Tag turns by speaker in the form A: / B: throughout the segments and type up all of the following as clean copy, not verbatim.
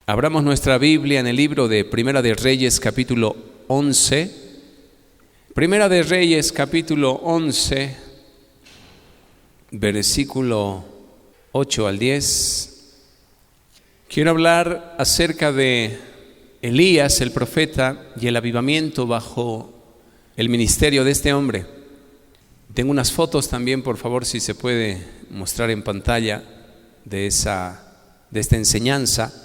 A: Abramos nuestra Biblia en el libro de Primera de Reyes, capítulo 11. Primera de Reyes, capítulo 11, versículo 8 al 10. Quiero hablar acerca de Elías, el profeta, y el avivamiento bajo el ministerio de este hombre. Tengo unas fotos también, por favor, si se puede mostrar en pantalla de esta enseñanza.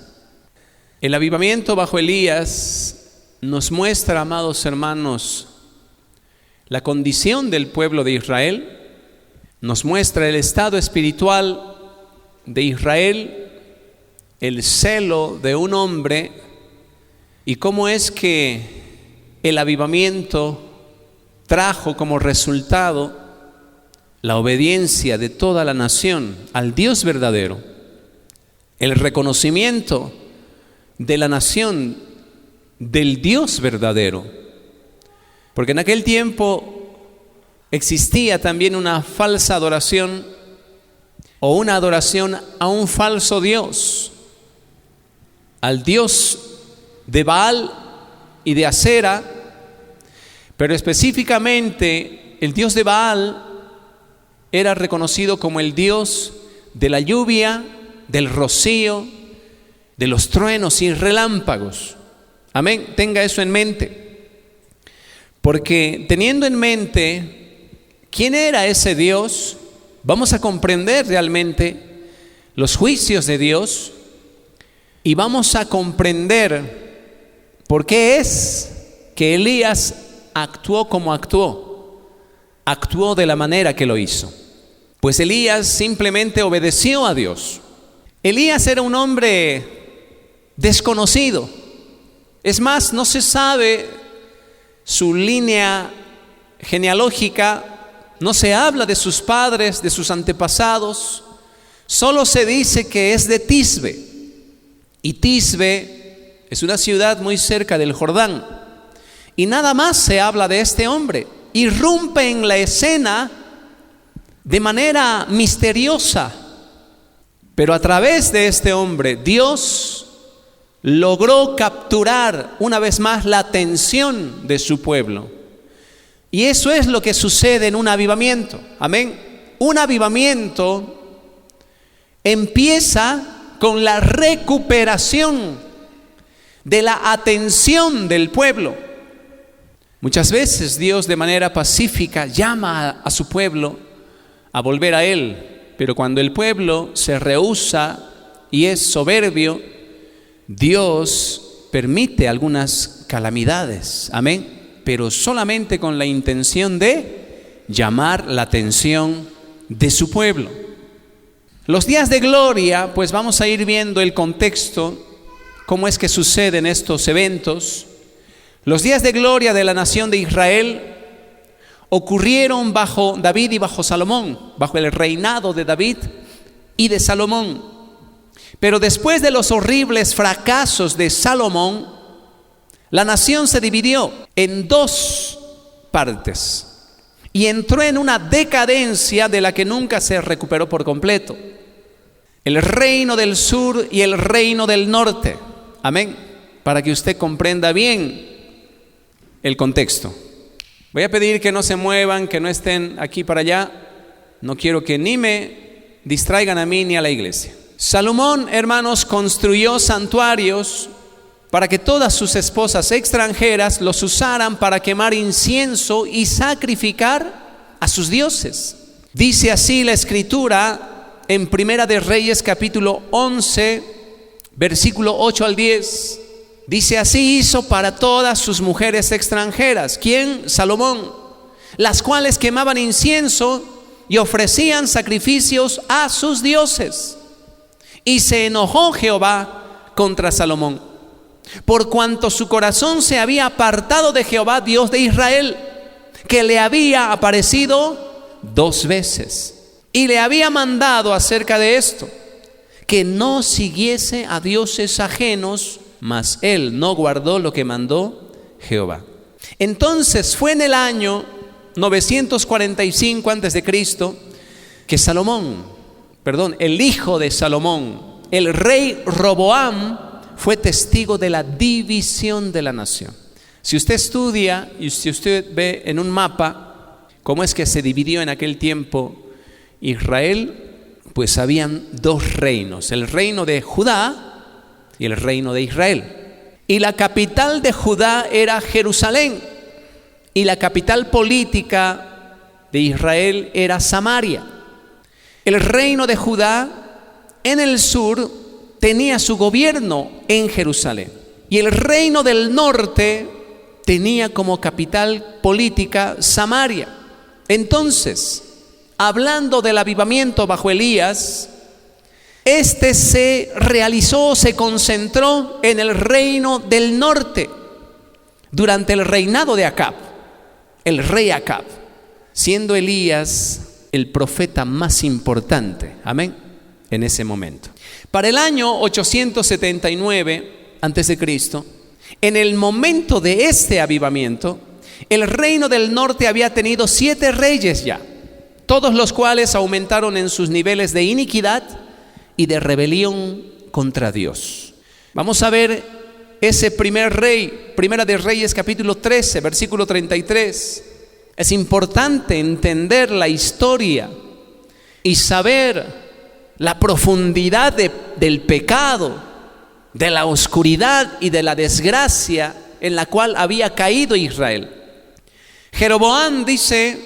A: El avivamiento bajo Elías nos muestra, amados hermanos, la condición del pueblo de Israel, nos muestra el estado espiritual de Israel, el celo de un hombre y cómo es que el avivamiento trajo como resultado la obediencia de toda la nación al Dios verdadero, el reconocimiento de la nación del Dios verdadero, porque en aquel tiempo existía también una falsa adoración o una adoración a un falso Dios, al Dios de Baal y de Acera, pero específicamente el Dios de Baal era reconocido como el Dios de la lluvia, del rocío, de los truenos y relámpagos. Amén, tenga eso en mente. Porque teniendo en mente quién era ese Dios, vamos a comprender realmente los juicios de Dios y vamos a comprender por qué es que Elías actuó como actuó de la manera que lo hizo. Pues Elías simplemente obedeció a Dios. Elías era un hombre desconocido. Es más, no se sabe su línea genealógica, no se habla de sus padres, de sus antepasados, solo se dice que es de Tisbe. Y Tisbe es una ciudad muy cerca del Jordán. Y nada más se habla de este hombre. Irrumpe en la escena de manera misteriosa. Pero a través de este hombre, Dios logró capturar una vez más la atención de su pueblo. Y eso es lo que sucede en un avivamiento. Amén. Un avivamiento empieza con la recuperación de la atención del pueblo. Muchas veces Dios de manera pacífica llama a su pueblo a volver a Él. Pero cuando el pueblo se rehúsa y es soberbio, Dios permite algunas calamidades, amén, pero solamente con la intención de llamar la atención de su pueblo. Los días de gloria, pues vamos a ir viendo el contexto, cómo es que suceden estos eventos. Los días de gloria de la nación de Israel ocurrieron bajo David y bajo Salomón, bajo el reinado de David y de Salomón. Pero después de los horribles fracasos de Salomón, la nación se dividió en dos partes y entró en una decadencia de la que nunca se recuperó por completo. El reino del sur y el reino del norte. Amén. Para que usted comprenda bien el contexto. Voy a pedir que no se muevan, que no estén aquí para allá. No quiero que ni me distraigan a mí ni a la iglesia. Salomón, hermanos, construyó santuarios para que todas sus esposas extranjeras los usaran para quemar incienso y sacrificar a sus dioses. Dice así la escritura en Primera de Reyes, capítulo 11, versículo 8 al 10. Dice: así hizo para todas sus mujeres extranjeras. ¿Quién? Salomón. Las cuales quemaban incienso y ofrecían sacrificios a sus dioses. Y se enojó Jehová contra Salomón, por cuanto su corazón se había apartado de Jehová, Dios de Israel, que le había aparecido 2 veces. Y le había mandado acerca de esto, que no siguiese a dioses ajenos, mas él no guardó lo que mandó Jehová. Entonces fue en el año 945 a.C. que el hijo de Salomón, el rey Roboam, fue testigo de la división de la nación. Si usted estudia y si usted ve en un mapa cómo es que se dividió en aquel tiempo Israel, pues habían dos reinos, el reino de Judá y el reino de Israel. Y la capital de Judá era Jerusalén, y la capital política de Israel era Samaria. El reino de Judá en el sur tenía su gobierno en Jerusalén, y el reino del norte tenía como capital política Samaria. Entonces, hablando del avivamiento bajo Elías, este se realizó, se concentró en el reino del norte durante el reinado de Acab, el rey Acab, siendo Elías el profeta más importante, amén, en ese momento. Para el año 879 a.C., en el momento de este avivamiento, el reino del norte había tenido 7 reyes ya, todos los cuales aumentaron en sus niveles de iniquidad y de rebelión contra Dios. Vamos a ver ese primer rey, Primera de Reyes capítulo 13, versículo 33. Es importante entender la historia y saber la profundidad del pecado, de la oscuridad y de la desgracia en la cual había caído Israel. Jeroboam dice,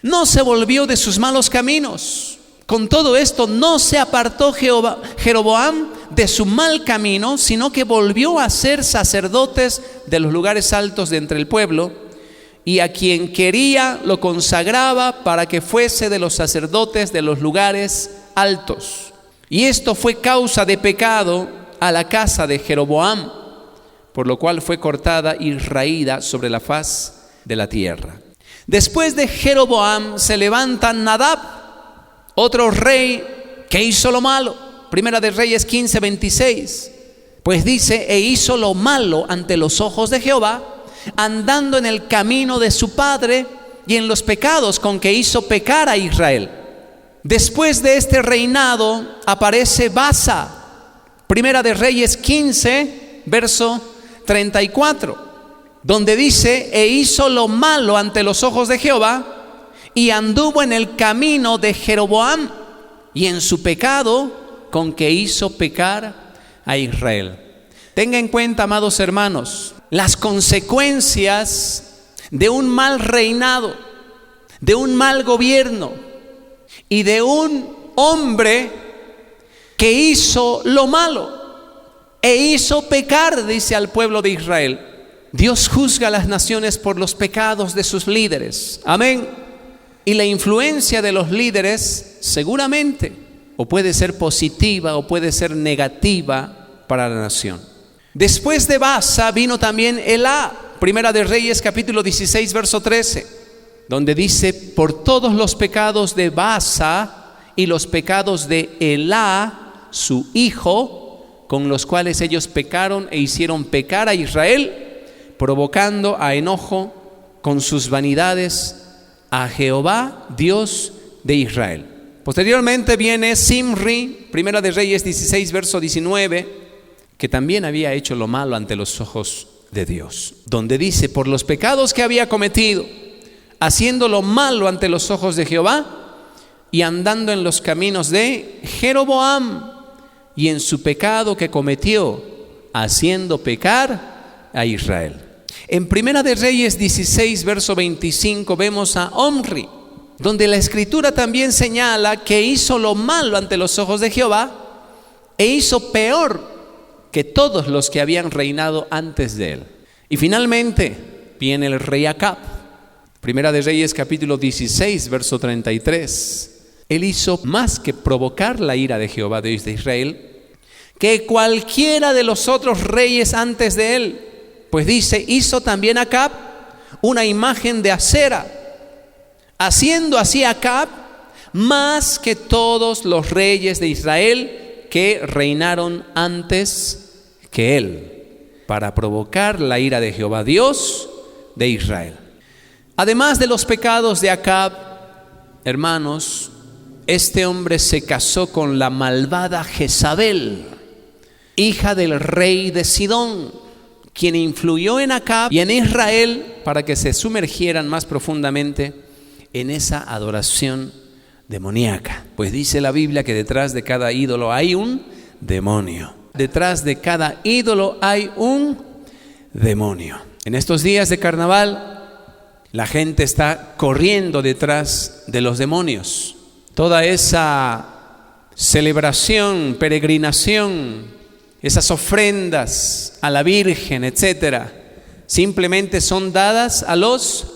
A: no se volvió de sus malos caminos. Con todo esto no se apartó Jeroboam de su mal camino, sino que volvió a ser sacerdotes de los lugares altos de entre el pueblo, y a quien quería lo consagraba para que fuese de los sacerdotes de los lugares altos. Y esto fue causa de pecado a la casa de Jeroboam, por lo cual fue cortada y raída sobre la faz de la tierra. Después de Jeroboam se levanta Nadab, otro rey que hizo lo malo. Primera de Reyes 15:26. Pues dice, e hizo lo malo ante los ojos de Jehová, andando en el camino de su padre y en los pecados con que hizo pecar a Israel. Después de este reinado aparece Basa. Primera de Reyes 15, verso 34, donde dice, e hizo lo malo ante los ojos de Jehová, y anduvo en el camino de Jeroboam y en su pecado con que hizo pecar a Israel. Tenga en cuenta, amados hermanos, las consecuencias de un mal reinado, de un mal gobierno y de un hombre que hizo lo malo e hizo pecar, dice, al pueblo de Israel. Dios juzga a las naciones por los pecados de sus líderes, amén. Y la influencia de los líderes seguramente o puede ser positiva o puede ser negativa para la nación. Después de Basa vino también Elá, Primera de Reyes capítulo 16 verso 13, donde dice, por todos los pecados de Basa y los pecados de Elá, su hijo, con los cuales ellos pecaron e hicieron pecar a Israel, provocando a enojo con sus vanidades a Jehová, Dios de Israel. Posteriormente viene Zimri, Primera de Reyes 16, verso 19, que también había hecho lo malo ante los ojos de Dios, donde dice, por los pecados que había cometido, haciendo lo malo ante los ojos de Jehová y andando en los caminos de Jeroboam, y en su pecado que cometió, haciendo pecar a Israel. En Primera de Reyes 16, verso 25, vemos a Omri, donde la Escritura también señala que hizo lo malo ante los ojos de Jehová e hizo peor que todos los que habían reinado antes de él. Y finalmente viene el rey Acab. Primera de Reyes capítulo 16, verso 33. Él hizo más que provocar la ira de Jehová, Dios de Israel, que cualquiera de los otros reyes antes de él. Pues dice, hizo también Acab una imagen de acera, haciendo así Acab más que todos los reyes de Israel que reinaron antes que él, para provocar la ira de Jehová, Dios de Israel. Además de los pecados de Acab, hermanos, este hombre se casó con la malvada Jezabel. hija del rey de Sidón, quien influyó en Acab y en Israel para que se sumergieran más profundamente en esa adoración demoníaca. Pues dice la Biblia que detrás de cada ídolo hay un demonio. Detrás de cada ídolo hay un demonio. En estos días de carnaval, la gente está corriendo detrás de los demonios. Toda esa celebración, peregrinación, esas ofrendas a la Virgen, etcétera, simplemente son dadas a los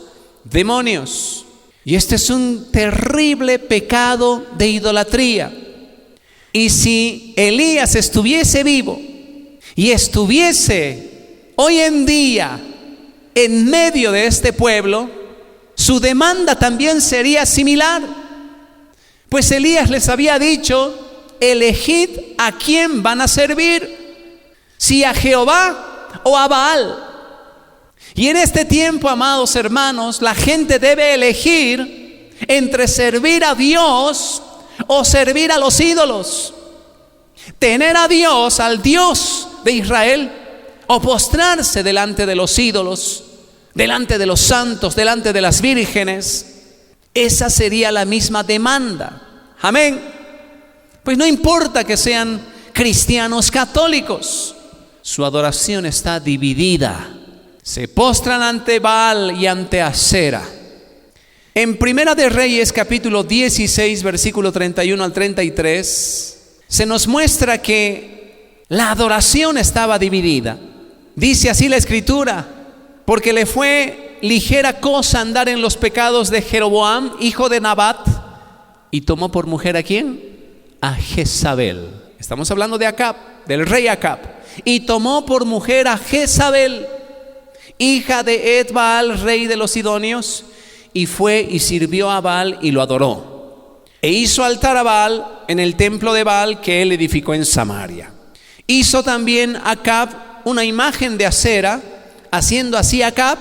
A: demonios. Y este es un terrible pecado de idolatría. Y si Elías estuviese vivo y estuviese hoy en día en medio de este pueblo, su demanda también sería similar. Pues Elías les había dicho: elegid a quién van a servir, si a Jehová o a Baal. Y en este tiempo, amados hermanos, la gente debe elegir entre servir a Dios o servir a los ídolos. Tener a Dios, al Dios de Israel, o postrarse delante de los ídolos, delante de los santos, delante de las vírgenes. Esa sería la misma demanda. Amén. Pues no importa que sean cristianos católicos, su adoración está dividida. Se postran ante Baal y ante Asera. En Primera de Reyes, capítulo 16, versículo 31 al 33, se nos muestra que la adoración estaba dividida. Dice así la Escritura: porque le fue ligera cosa andar en los pecados de Jeroboam, hijo de Nabat, y tomó por mujer ¿a quién? A Jezabel. Estamos hablando de Acab, del rey Acab. Y tomó por mujer a Jezabel, hija de Ed-Baal, rey de los sidonios, y fue y sirvió a Baal y lo adoró. E hizo altar a Baal en el templo de Baal que él edificó en Samaria. Hizo también Acab una imagen de Asera, haciendo así Acab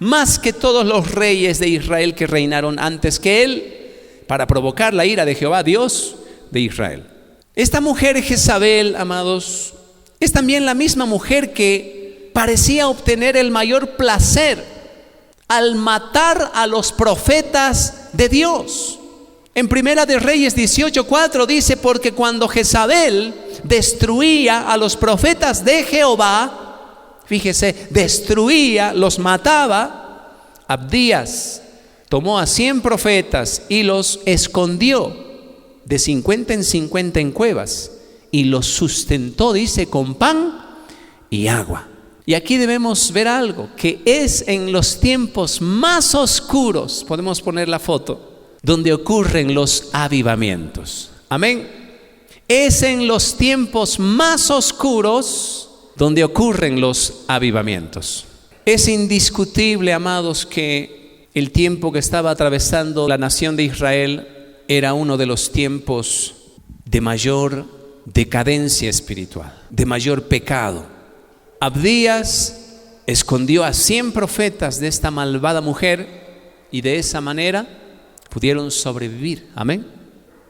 A: más que todos los reyes de Israel que reinaron antes que él, para provocar la ira de Jehová, Dios de Israel. Esta mujer Jezabel, amados, es también la misma mujer que parecía obtener el mayor placer al matar a los profetas de Dios. En Primera de Reyes 18:4 dice: porque cuando Jezabel destruía a los profetas de Jehová, fíjese, destruía, los mataba, Abdías tomó a 100 profetas y los escondió de 50 en 50 en cuevas y los sustentó, dice, con pan y agua. Y aquí debemos ver algo, que es en los tiempos más oscuros, podemos poner la foto, donde ocurren los avivamientos. Amén. Es en los tiempos más oscuros donde ocurren los avivamientos. Es indiscutible, amados, que el tiempo que estaba atravesando la nación de Israel era uno de los tiempos de mayor decadencia espiritual, de mayor pecado. Abdías escondió a 100 profetas de esta malvada mujer y de esa manera pudieron sobrevivir. Amén.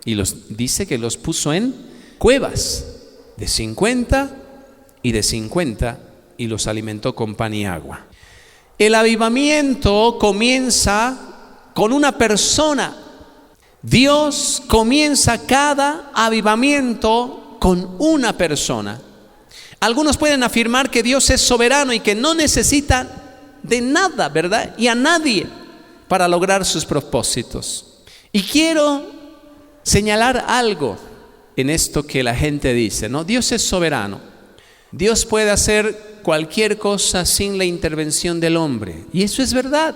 A: Y dice que los puso en cuevas de 50 y de 50 y los alimentó con pan y agua. El avivamiento comienza con una persona. Dios comienza cada avivamiento con una persona. Algunos pueden afirmar que Dios es soberano y que no necesita de nada, ¿verdad? Y a nadie para lograr sus propósitos. Y quiero señalar algo en esto que la gente dice, ¿no? Dios es soberano. Dios puede hacer cualquier cosa sin la intervención del hombre. Y eso es verdad,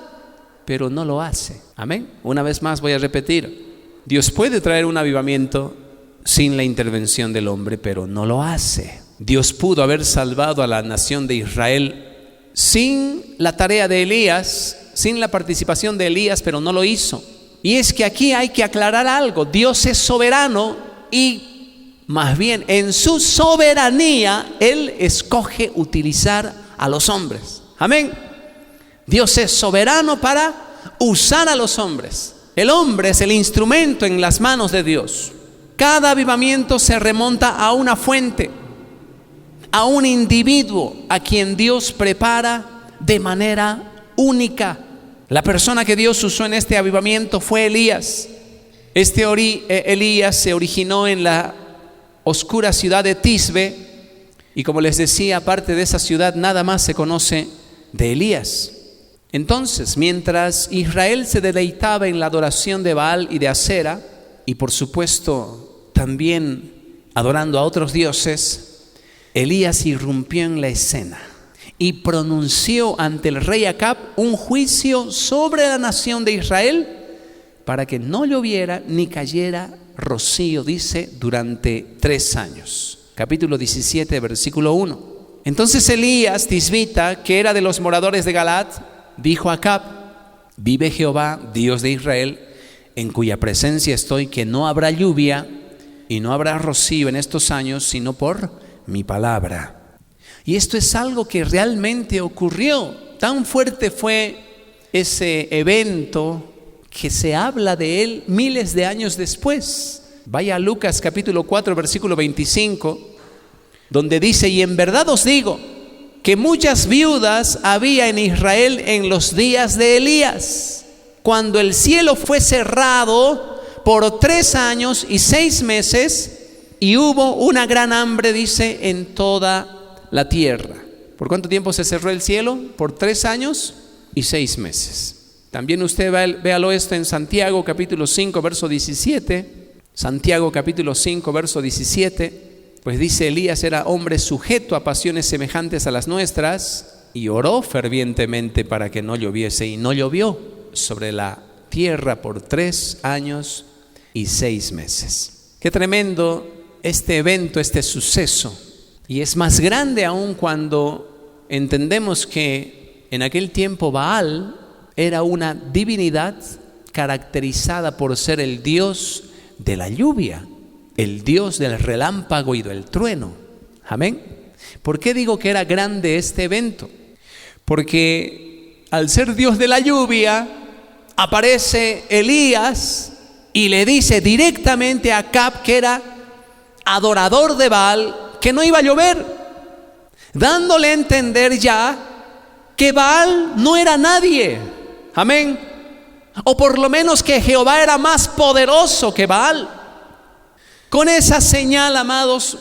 A: pero no lo hace. Amén. Una vez más voy a repetir. Dios puede traer un avivamiento sin la intervención del hombre, pero no lo hace. Dios pudo haber salvado a la nación de Israel sin la tarea de Elías, sin la participación de Elías, pero no lo hizo. Y es que aquí hay que aclarar algo. Dios es soberano y más bien en su soberanía Él escoge utilizar a los hombres. Amén. Dios es soberano para usar a los hombres. El hombre es el instrumento en las manos de Dios. Cada avivamiento se remonta a una fuente. a un individuo a quien Dios prepara de manera única. La persona que Dios usó en este avivamiento fue Elías. Elías se originó en la oscura ciudad de Tisbe, y como les decía, aparte de esa ciudad nada más se conoce de Elías. Entonces, mientras Israel se deleitaba en la adoración de Baal y de Asera, y por supuesto también adorando a otros dioses, Elías irrumpió en la escena y pronunció ante el rey Acab un juicio sobre la nación de Israel para que no lloviera ni cayera rocío, dice, durante 3 años. Capítulo 17, versículo 1. Entonces Elías tisbita, que era de los moradores de Galaad, dijo a Acab: vive Jehová, Dios de Israel, en cuya presencia estoy, que no habrá lluvia y no habrá rocío en estos años, sino por mi palabra. Y esto es algo que realmente ocurrió. Tan fuerte fue ese evento que se habla de él miles de años después. Vaya a Lucas capítulo 4, versículo 25, donde dice: y en verdad os digo que muchas viudas había en Israel en los días de Elías, cuando el cielo fue cerrado por 3 años y 6 meses, y hubo una gran hambre, dice, en toda la tierra. ¿Por cuánto tiempo se cerró el cielo? Por 3 años y 6 meses. También usted véalo esto en Santiago capítulo 5, verso 17. Santiago capítulo 5, verso 17. Pues dice: Elías era hombre sujeto a pasiones semejantes a las nuestras, y oró fervientemente para que no lloviese, y no llovió sobre la tierra por 3 años y 6 meses. Qué tremendo este evento, este suceso. Y es más grande aún cuando entendemos que en aquel tiempo Baal era una divinidad caracterizada por ser el dios de la lluvia, el dios del relámpago y del trueno. Amén. ¿Por qué digo que era grande este evento? Porque al ser dios de la lluvia, aparece Elías y le dice directamente a Acab, que era adorador de Baal, que no iba a llover, dándole a entender ya que Baal no era nadie. Amén. O por lo menos que Jehová era más poderoso que Baal. Con esa señal, amados,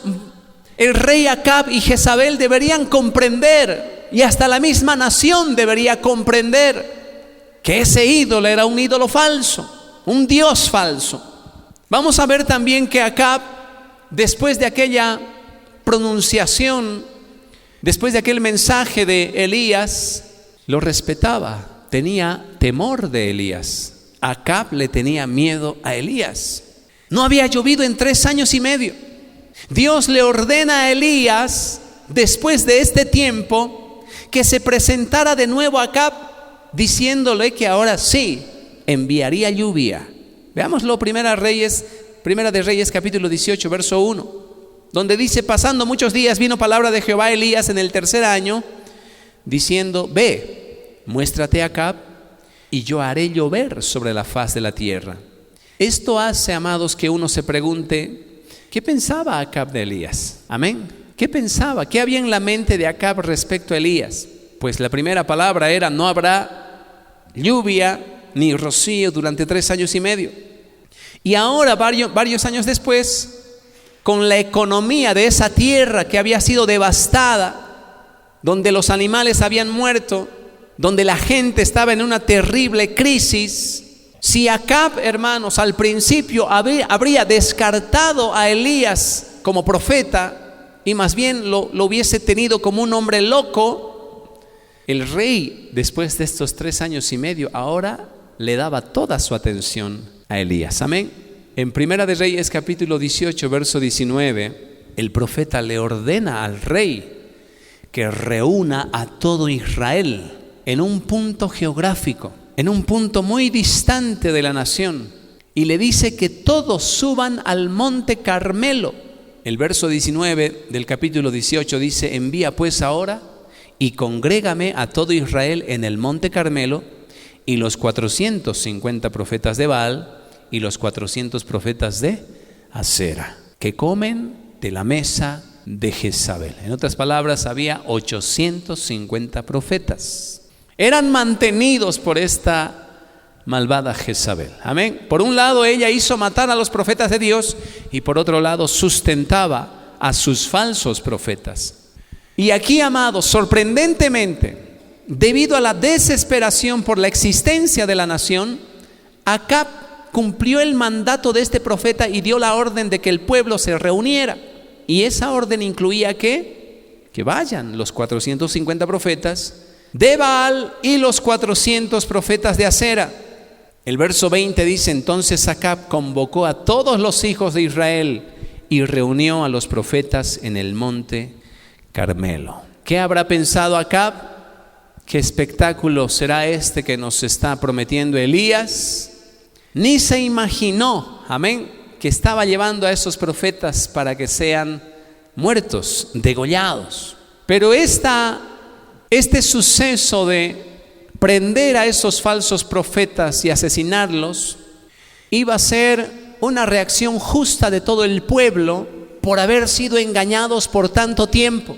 A: el rey Acab y Jezabel deberían comprender, y hasta la misma nación debería comprender, que ese ídolo era un ídolo falso, un dios falso. Vamos a ver también que Acab, después de aquella pronunciación, después de aquel mensaje de Elías, lo respetaba. Tenía temor de Elías. Acab le tenía miedo a Elías. No había llovido en 3 años y medio. Dios le ordena a Elías, después de este tiempo, que se presentara de nuevo a Acab, diciéndole que ahora sí enviaría lluvia. Veámoslo, Primera de Reyes capítulo 18, verso 1, donde dice: pasando muchos días vino palabra de Jehová a Elías en el 3er año, diciendo: ve, muéstrate a Acab, y yo haré llover sobre la faz de la tierra. Esto hace, amados, que uno se pregunte: ¿qué pensaba Acab de Elías? Amén. ¿Qué pensaba? ¿Qué había en la mente de Acab respecto a Elías? Pues la primera palabra era: no habrá lluvia ni rocío durante 3 años y medio. Y ahora, varios años después, con la economía de esa tierra que había sido devastada, donde los animales habían muerto, donde la gente estaba en una terrible crisis, si Acab, hermanos, al principio habría descartado a Elías como profeta y más bien lo hubiese tenido como un hombre loco, el rey, después de estos 3 años y medio, ahora le daba toda su atención a Elías. Amén. En Primera de Reyes capítulo 18, verso 19, el profeta le ordena al rey que reúna a todo Israel en un punto geográfico, en un punto muy distante de la nación, y le dice que todos suban al monte Carmelo. El verso 19 del capítulo 18 dice: envía pues ahora y congrégame a todo Israel en el monte Carmelo, y los 450 profetas de Baal y los 400 profetas de Asera, que comen de la mesa de Jezabel. En otras palabras, había 850 profetas. Eran mantenidos por esta malvada Jezabel. Amén. Por un lado, ella hizo matar a los profetas de Dios y por otro lado sustentaba a sus falsos profetas. Y aquí, amados, sorprendentemente, debido a la desesperación por la existencia de la nación, Acab cumplió el mandato de este profeta y dio la orden de que el pueblo se reuniera. Y esa orden incluía que vayan los 450 profetas de Baal y los 400 profetas de Acera. El verso 20 dice: entonces Acab convocó a todos los hijos de Israel y reunió a los profetas en el monte Carmelo. ¿Qué habrá pensado Acab? ¿Qué espectáculo será este que nos está prometiendo Elías? Ni se imaginó, amén, que estaba llevando a esos profetas para que sean muertos, degollados. Pero este suceso de prender a esos falsos profetas y asesinarlos iba a ser una reacción justa de todo el pueblo por haber sido engañados por tanto tiempo.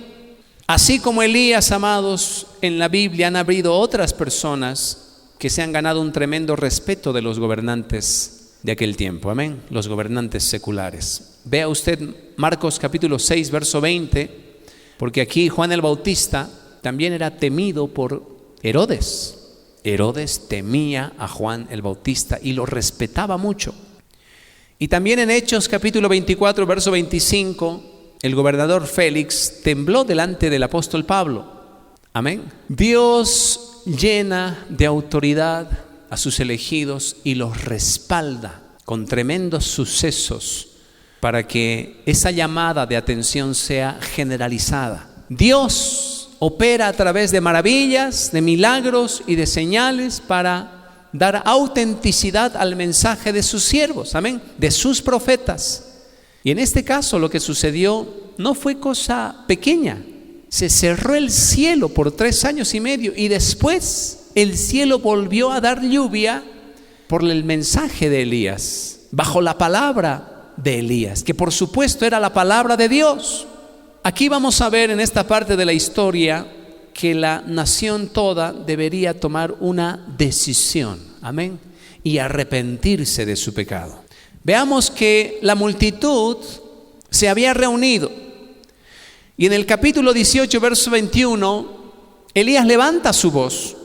A: Así como Elías, amados, en la Biblia han habido otras personas que se han ganado un tremendo respeto de los gobernantes de aquel tiempo, amén, los gobernantes seculares. Vea usted Marcos capítulo 6, verso 20, porque aquí Juan el Bautista también era temido por Herodes. Herodes temía a Juan el Bautista y lo respetaba mucho. Y también en Hechos capítulo 24, verso 25, el gobernador Félix tembló delante del apóstol Pablo. Amén. Dios llena de autoridad a sus elegidos y los respalda con tremendos sucesos para que esa llamada de atención sea generalizada. Dios opera a través de maravillas, de milagros y de señales para dar autenticidad al mensaje de sus siervos, amén, de sus profetas. Y en este caso lo que sucedió no fue cosa pequeña. Se cerró el cielo por 3 años y medio y después el cielo volvió a dar lluvia por el mensaje de Elías, bajo la palabra de Elías, que por supuesto era la palabra de Dios. Aquí vamos a ver en esta parte de la historia que la nación toda debería tomar una decisión, amén, y arrepentirse de su pecado. Veamos que la multitud se había reunido y en el capítulo 18, verso 21, Elías levanta su voz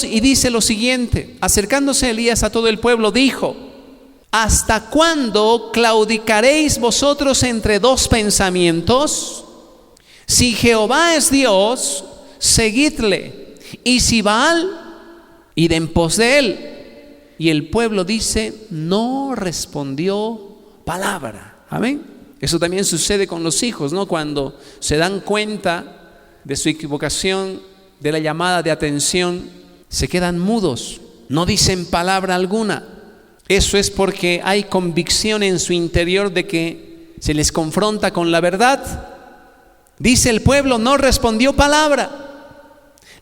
A: y dice lo siguiente: acercándose Elías a todo el pueblo, dijo: ¿hasta cuándo claudicaréis vosotros entre dos pensamientos? Si Jehová es Dios, seguidle, y si Baal, id en pos de él. Y el pueblo dice: no respondió palabra. Amén. Eso también sucede con los hijos, ¿no? Cuando se dan cuenta de su equivocación, de la llamada de atención, se quedan mudos, no dicen palabra alguna. Eso es porque hay convicción en su interior de que se les confronta con la verdad. Dice el pueblo: no respondió palabra.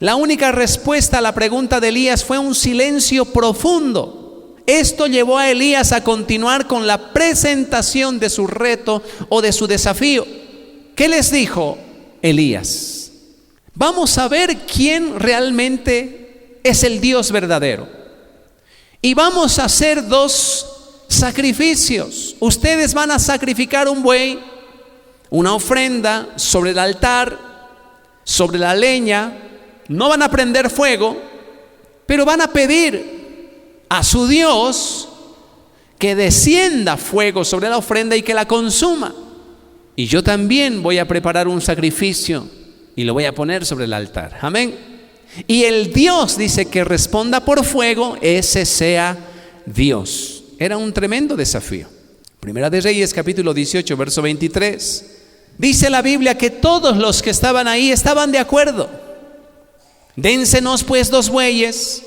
A: La única respuesta a la pregunta de Elías fue un silencio profundo. Esto llevó a Elías a continuar con la presentación de su reto o de su desafío. ¿Qué les dijo Elías? Vamos a ver quién realmente es el Dios verdadero. Y vamos a hacer 2 sacrificios. Ustedes van a sacrificar un buey, una ofrenda sobre el altar, sobre la leña. No van a prender fuego, pero van a pedir a su Dios que descienda fuego sobre la ofrenda y que la consuma. Y yo también voy a preparar un sacrificio y lo voy a poner sobre el altar. Amén. Y el Dios, dice, que responda por fuego, ese sea Dios. Era un tremendo desafío. Primera de Reyes, capítulo 18, verso 23. Dice la Biblia que todos los que estaban ahí estaban de acuerdo. Dénsenos pues 2 bueyes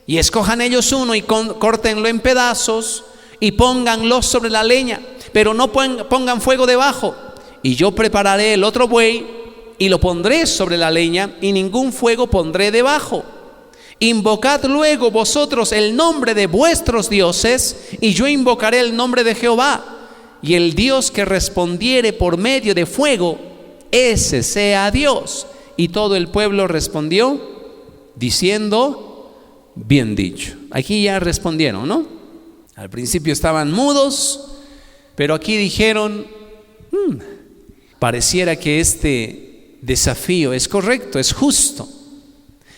A: y escojan ellos uno y córtenlo en pedazos y pónganlo sobre la leña, pero no pongan fuego debajo. Y yo prepararé el otro buey y lo pondré sobre la leña y ningún fuego pondré debajo. Invocad luego vosotros el nombre de vuestros dioses y yo invocaré el nombre de Jehová. y el Dios que respondiere por medio de fuego, ese sea Dios. Y todo el pueblo respondió diciendo, bien dicho. Aquí ya respondieron, ¿no? Al principio estaban mudos, pero aquí dijeron, pareciera que este desafío es correcto, es justo.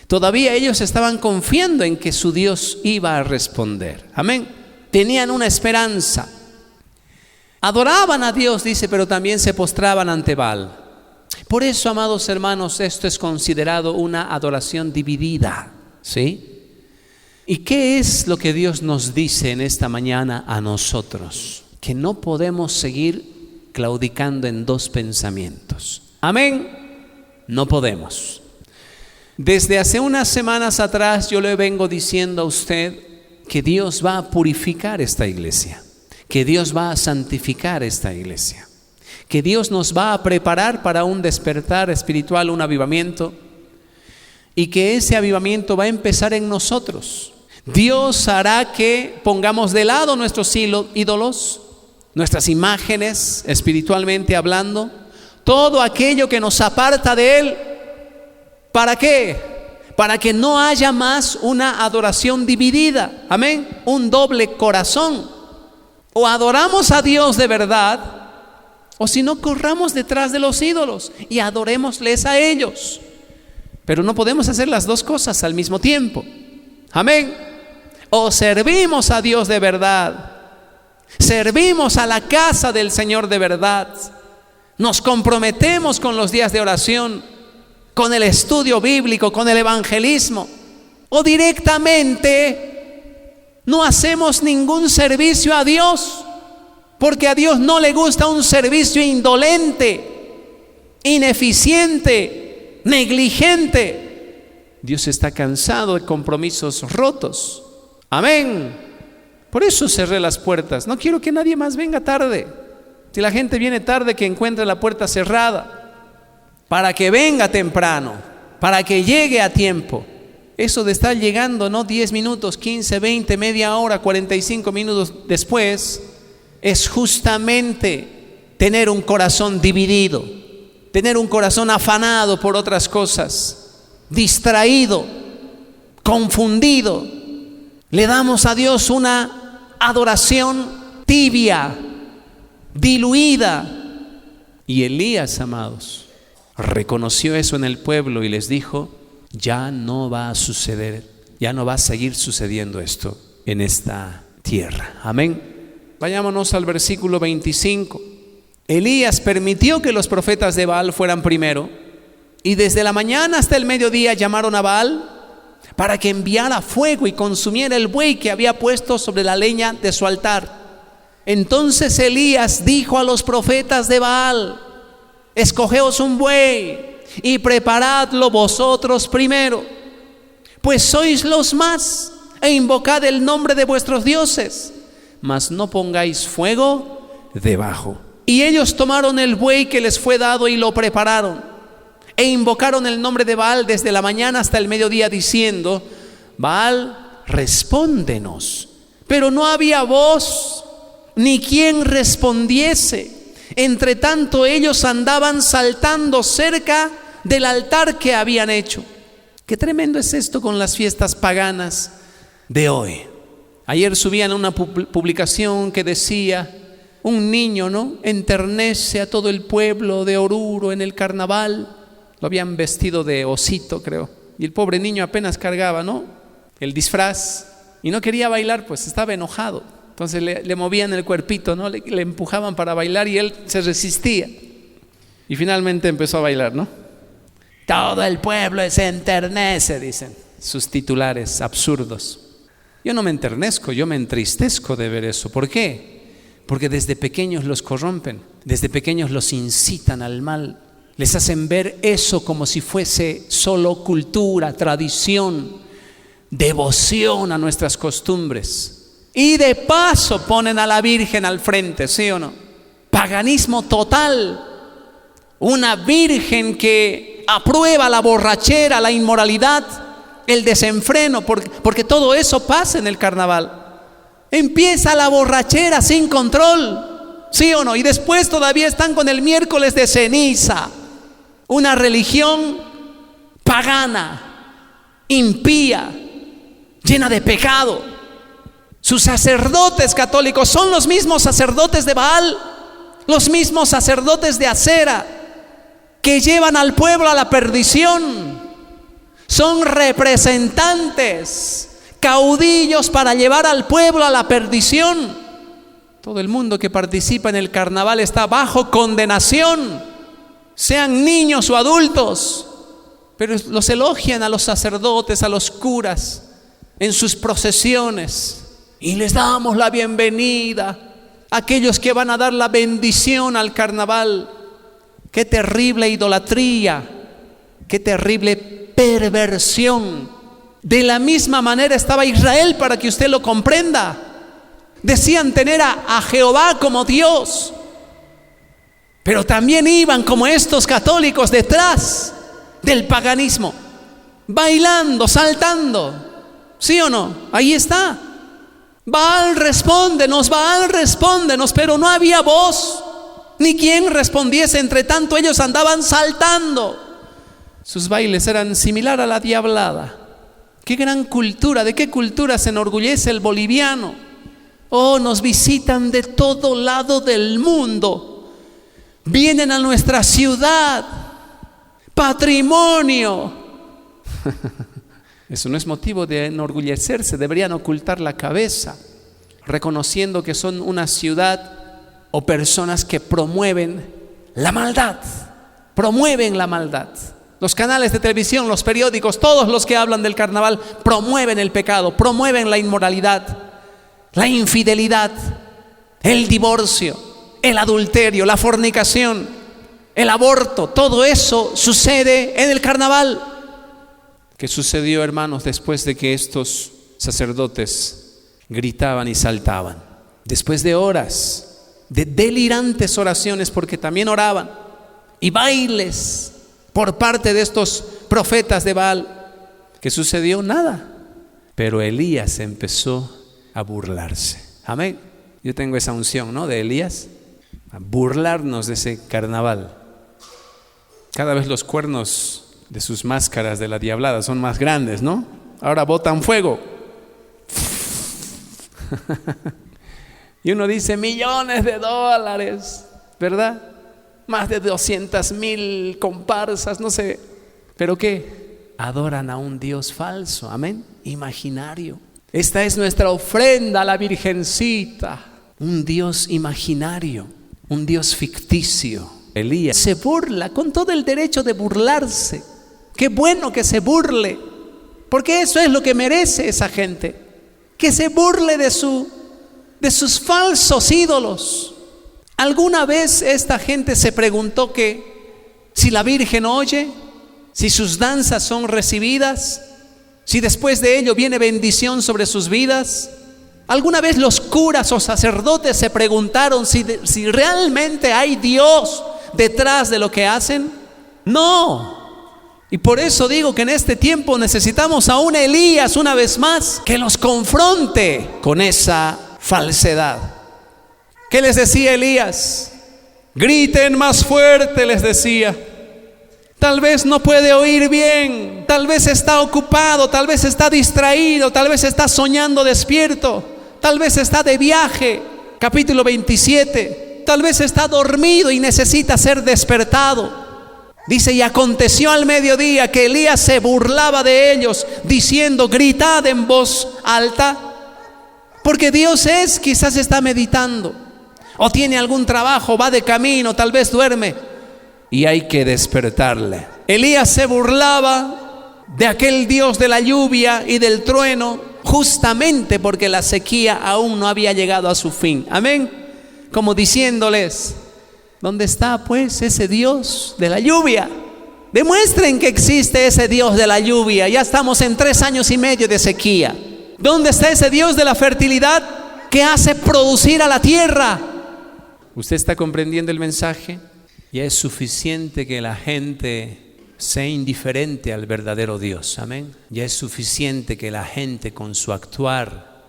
A: Todavía ellos estaban confiando en que su Dios iba a responder. Amén. Tenían una esperanza. Adoraban a Dios, dice, pero también se postraban ante Baal. Por eso, amados hermanos, esto es considerado una adoración dividida, ¿sí? ¿Y qué es lo que Dios nos dice en esta mañana a nosotros? Que no podemos seguir claudicando en dos pensamientos. Amén. No podemos. Desde hace unas semanas atrás yo le vengo diciendo a usted que Dios va a purificar esta iglesia, que Dios va a santificar esta iglesia, que Dios nos va a preparar para un despertar espiritual, un avivamiento, y que ese avivamiento va a empezar en nosotros. Dios hará que pongamos de lado nuestros ídolos, nuestras imágenes espiritualmente hablando, todo aquello que nos aparta de Él. ¿Para qué? Para que no haya más una adoración dividida. Amén. Un doble corazón. O adoramos a Dios de verdad, o si no, corramos detrás de los ídolos y adorémosles a ellos. Pero no podemos hacer las dos cosas al mismo tiempo. Amén. O servimos a Dios de verdad, servimos a la casa del Señor de verdad, nos comprometemos con los días de oración, con el estudio bíblico, con el evangelismo, o directamente no hacemos ningún servicio a Dios, porque a Dios no le gusta un servicio indolente, ineficiente, negligente. Dios está cansado de compromisos rotos. Amén. Por eso cerré las puertas. No quiero que nadie más venga tarde. Si la gente viene tarde, que encuentre la puerta cerrada, para que venga temprano, para que llegue a tiempo. Eso de estar llegando, ¿no? 10 minutos, 15, 20, media hora, 45 minutos después, es justamente tener un corazón dividido, tener un corazón afanado por otras cosas, distraído, confundido. Le damos a Dios una adoración tibia, diluida. Y Elías, amados, reconoció eso en el pueblo y les dijo, ya no va a suceder, ya no va a seguir sucediendo esto en esta tierra. Amén. Vayámonos al versículo 25. Elías permitió que los profetas de Baal fueran primero, y desde la mañana hasta el mediodía llamaron a Baal para que enviara fuego y consumiera el buey que había puesto sobre la leña de su altar. Entonces Elías dijo a los profetas de Baal, escogeos un buey y preparadlo vosotros primero, pues sois los más, e invocad el nombre de vuestros dioses, mas no pongáis fuego debajo. Y ellos tomaron el buey que les fue dado y lo prepararon, e invocaron el nombre de Baal desde la mañana hasta el mediodía, diciendo, Baal, respóndenos. Pero no había voz, ni quien respondiese. Entre tanto ellos andaban saltando cerca del altar que habían hecho. Qué tremendo es esto con las fiestas paganas de hoy. Ayer subían una publicación que decía, un niño, ¿no?, enternece a todo el pueblo de Oruro en el carnaval. Lo habían vestido de osito, creo, y el pobre niño apenas cargaba, ¿no?, el disfraz, y no quería bailar, pues estaba enojado. Entonces le movían el cuerpito, ¿no?, le empujaban para bailar y él se resistía. Y finalmente empezó a bailar, ¿no? Todo el pueblo se enternece, dicen sus titulares absurdos. Yo no me enternezco, yo me entristezco de ver eso. ¿Por qué? Porque desde pequeños los corrompen, desde pequeños los incitan al mal. Les hacen ver eso como si fuese solo cultura, tradición, devoción a nuestras costumbres. Y de paso ponen a la Virgen al frente, ¿sí o no? Paganismo total. Una Virgen que aprueba la borrachera, la inmoralidad, el desenfreno, porque todo eso pasa en el carnaval. Empieza la borrachera sin control. ¿Sí o no? Y después todavía están con el miércoles de ceniza, una religión pagana, impía, llena de pecado. Sus sacerdotes católicos son los mismos sacerdotes de Baal, los mismos sacerdotes de Acera, que llevan al pueblo a la perdición. Son representantes, caudillos para llevar al pueblo a la perdición. Todo el mundo que participa en el carnaval está bajo condenación, sean niños o adultos. Pero los elogian a los sacerdotes, a los curas, en sus procesiones. Y les damos la bienvenida a aquellos que van a dar la bendición al carnaval. Qué terrible idolatría, qué terrible perversión. De la misma manera estaba Israel, para que usted lo comprenda. Decían tener a Jehová como Dios, pero también iban como estos católicos detrás del paganismo, bailando, saltando. ¿Sí o no? Ahí está. Baal, respóndenos, pero no había voz, ni quien respondiese. Entre tanto ellos andaban saltando. Sus bailes eran similar a la diablada. Qué gran cultura, ¿de qué cultura se enorgullece el boliviano? Oh, nos visitan de todo lado del mundo. Vienen a nuestra ciudad, patrimonio. Eso no es motivo de enorgullecerse. Deberían ocultar la cabeza, reconociendo que son una ciudad o personas que promueven la maldad. Promueven la maldad. Los canales de televisión, los periódicos, todos los que hablan del carnaval promueven el pecado, promueven la inmoralidad, la infidelidad, el divorcio, el adulterio, la fornicación, el aborto. Todo eso sucede en el carnaval. ¿Qué sucedió, hermanos, después de que estos sacerdotes gritaban y saltaban? Después de horas de delirantes oraciones, porque también oraban, y bailes por parte de estos profetas de Baal, ¿qué sucedió? Nada. Pero Elías empezó a burlarse. Amén. Yo tengo esa unción, ¿no? De Elías, a burlarnos de ese carnaval. Cada vez los cuernos de sus máscaras de la diablada son más grandes, ¿no? Ahora botan fuego. Y uno dice millones de dólares, ¿verdad? Más de 200,000 comparsas, no sé. ¿Pero qué? Adoran a un Dios falso, amén, imaginario. Esta es nuestra ofrenda a la Virgencita. Un Dios imaginario, un Dios ficticio. Elías se burla con todo el derecho de burlarse. Qué bueno que se burle, porque eso es lo que merece esa gente. Que se burle de sus falsos ídolos. ¿Alguna vez esta gente se preguntó que si la Virgen oye, si sus danzas son recibidas, si después de ello viene bendición sobre sus vidas? ¿Alguna vez los curas o sacerdotes se preguntaron si realmente hay Dios detrás de lo que hacen? No. Y por eso digo que en este tiempo necesitamos a un Elías una vez más que los confronte con esa falsedad. ¿Qué les decía Elías? Griten más fuerte, les decía. Tal vez no puede oír bien, tal vez está ocupado, tal vez está distraído, tal vez está soñando despierto, tal vez está de viaje. Capítulo 27. Tal vez está dormido y necesita ser despertado. Dice: y aconteció al mediodía que Elías se burlaba de ellos, diciendo: gritad en voz alta, porque Dios quizás está meditando, o tiene algún trabajo, va de camino, tal vez duerme, y hay que despertarle. Elías se burlaba de aquel Dios de la lluvia y del trueno, justamente porque la sequía aún no había llegado a su fin. Amén. Como diciéndoles: ¿dónde está pues ese Dios de la lluvia? Demuestren que existe ese Dios de la lluvia. Ya estamos en 3 años y medio de sequía. ¿Dónde está ese Dios de la fertilidad que hace producir a la tierra? ¿Usted está comprendiendo el mensaje? Ya es suficiente que la gente sea indiferente al verdadero Dios. Amén. Ya es suficiente que la gente con su actuar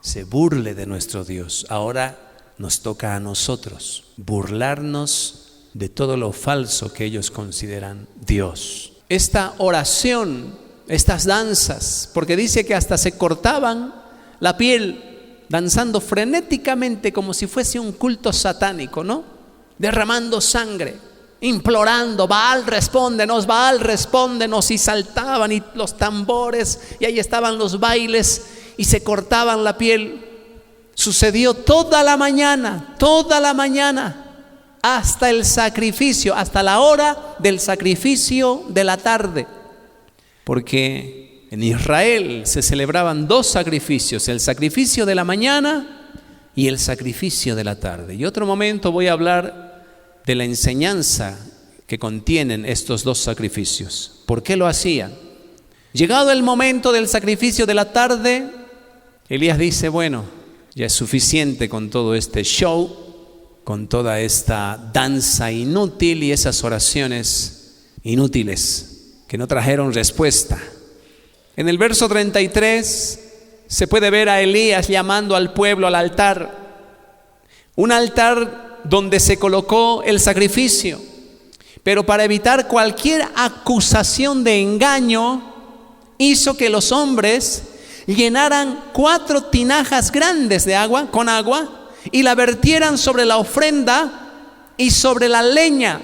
A: se burle de nuestro Dios. Ahora nos toca a nosotros burlarnos de todo lo falso que ellos consideran Dios. Esta oración, estas danzas, porque dice que hasta se cortaban la piel, danzando frenéticamente como si fuese un culto satánico, ¿no? Derramando sangre, implorando, Baal, respóndenos, y saltaban y los tambores, y ahí estaban los bailes, y se cortaban la piel. Sucedió toda la mañana, hasta el sacrificio, hasta la hora del sacrificio de la tarde, porque en Israel se celebraban 2 sacrificios, el sacrificio de la mañana y el sacrificio de la tarde. Y otro momento voy a hablar de la enseñanza que contienen estos 2 sacrificios. ¿Por qué lo hacían? Llegado el momento del sacrificio de la tarde, Elías dice, bueno, ya es suficiente con todo este show, con toda esta danza inútil y esas oraciones inútiles que no trajeron respuesta. En el verso 33 se puede ver a Elías llamando al pueblo al altar, un altar donde se colocó el sacrificio, pero para evitar cualquier acusación de engaño, hizo que los hombres llenaran 4 tinajas grandes de agua, con agua, y la vertieran sobre la ofrenda y sobre la leña.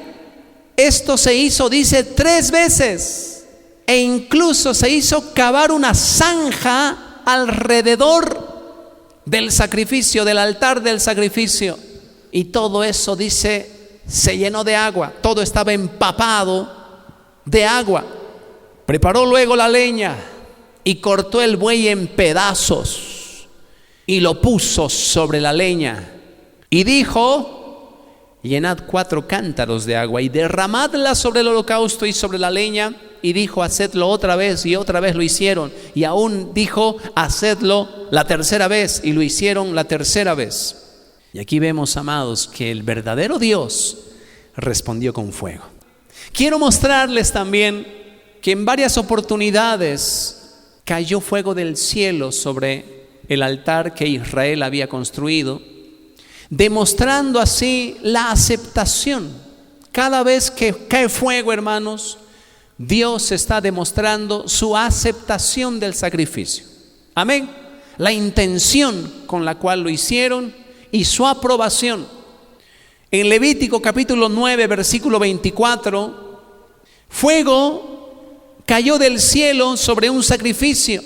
A: Esto se hizo, dice, 3 veces, e incluso se hizo cavar una zanja alrededor del sacrificio, del altar del sacrificio. Y todo eso, dice, se llenó de agua, todo estaba empapado de agua. Preparó luego la leña y cortó el buey en pedazos y lo puso sobre la leña. Y dijo, llenad 4 cántaros de agua y derramadla sobre el holocausto y sobre la leña. Y dijo, hacedlo otra vez, y otra vez lo hicieron. Y aún dijo, hacedlo la tercera vez, y lo hicieron la tercera vez. Y aquí vemos, amados, que el verdadero Dios respondió con fuego. Quiero mostrarles también que en varias oportunidades cayó fuego del cielo sobre el altar que Israel había construido, demostrando así la aceptación. Cada vez que cae fuego, hermanos, Dios está demostrando su aceptación del sacrificio. Amén. La intención con la cual lo hicieron y su aprobación. En Levítico capítulo 9, versículo 24, fuego cayó del cielo sobre un sacrificio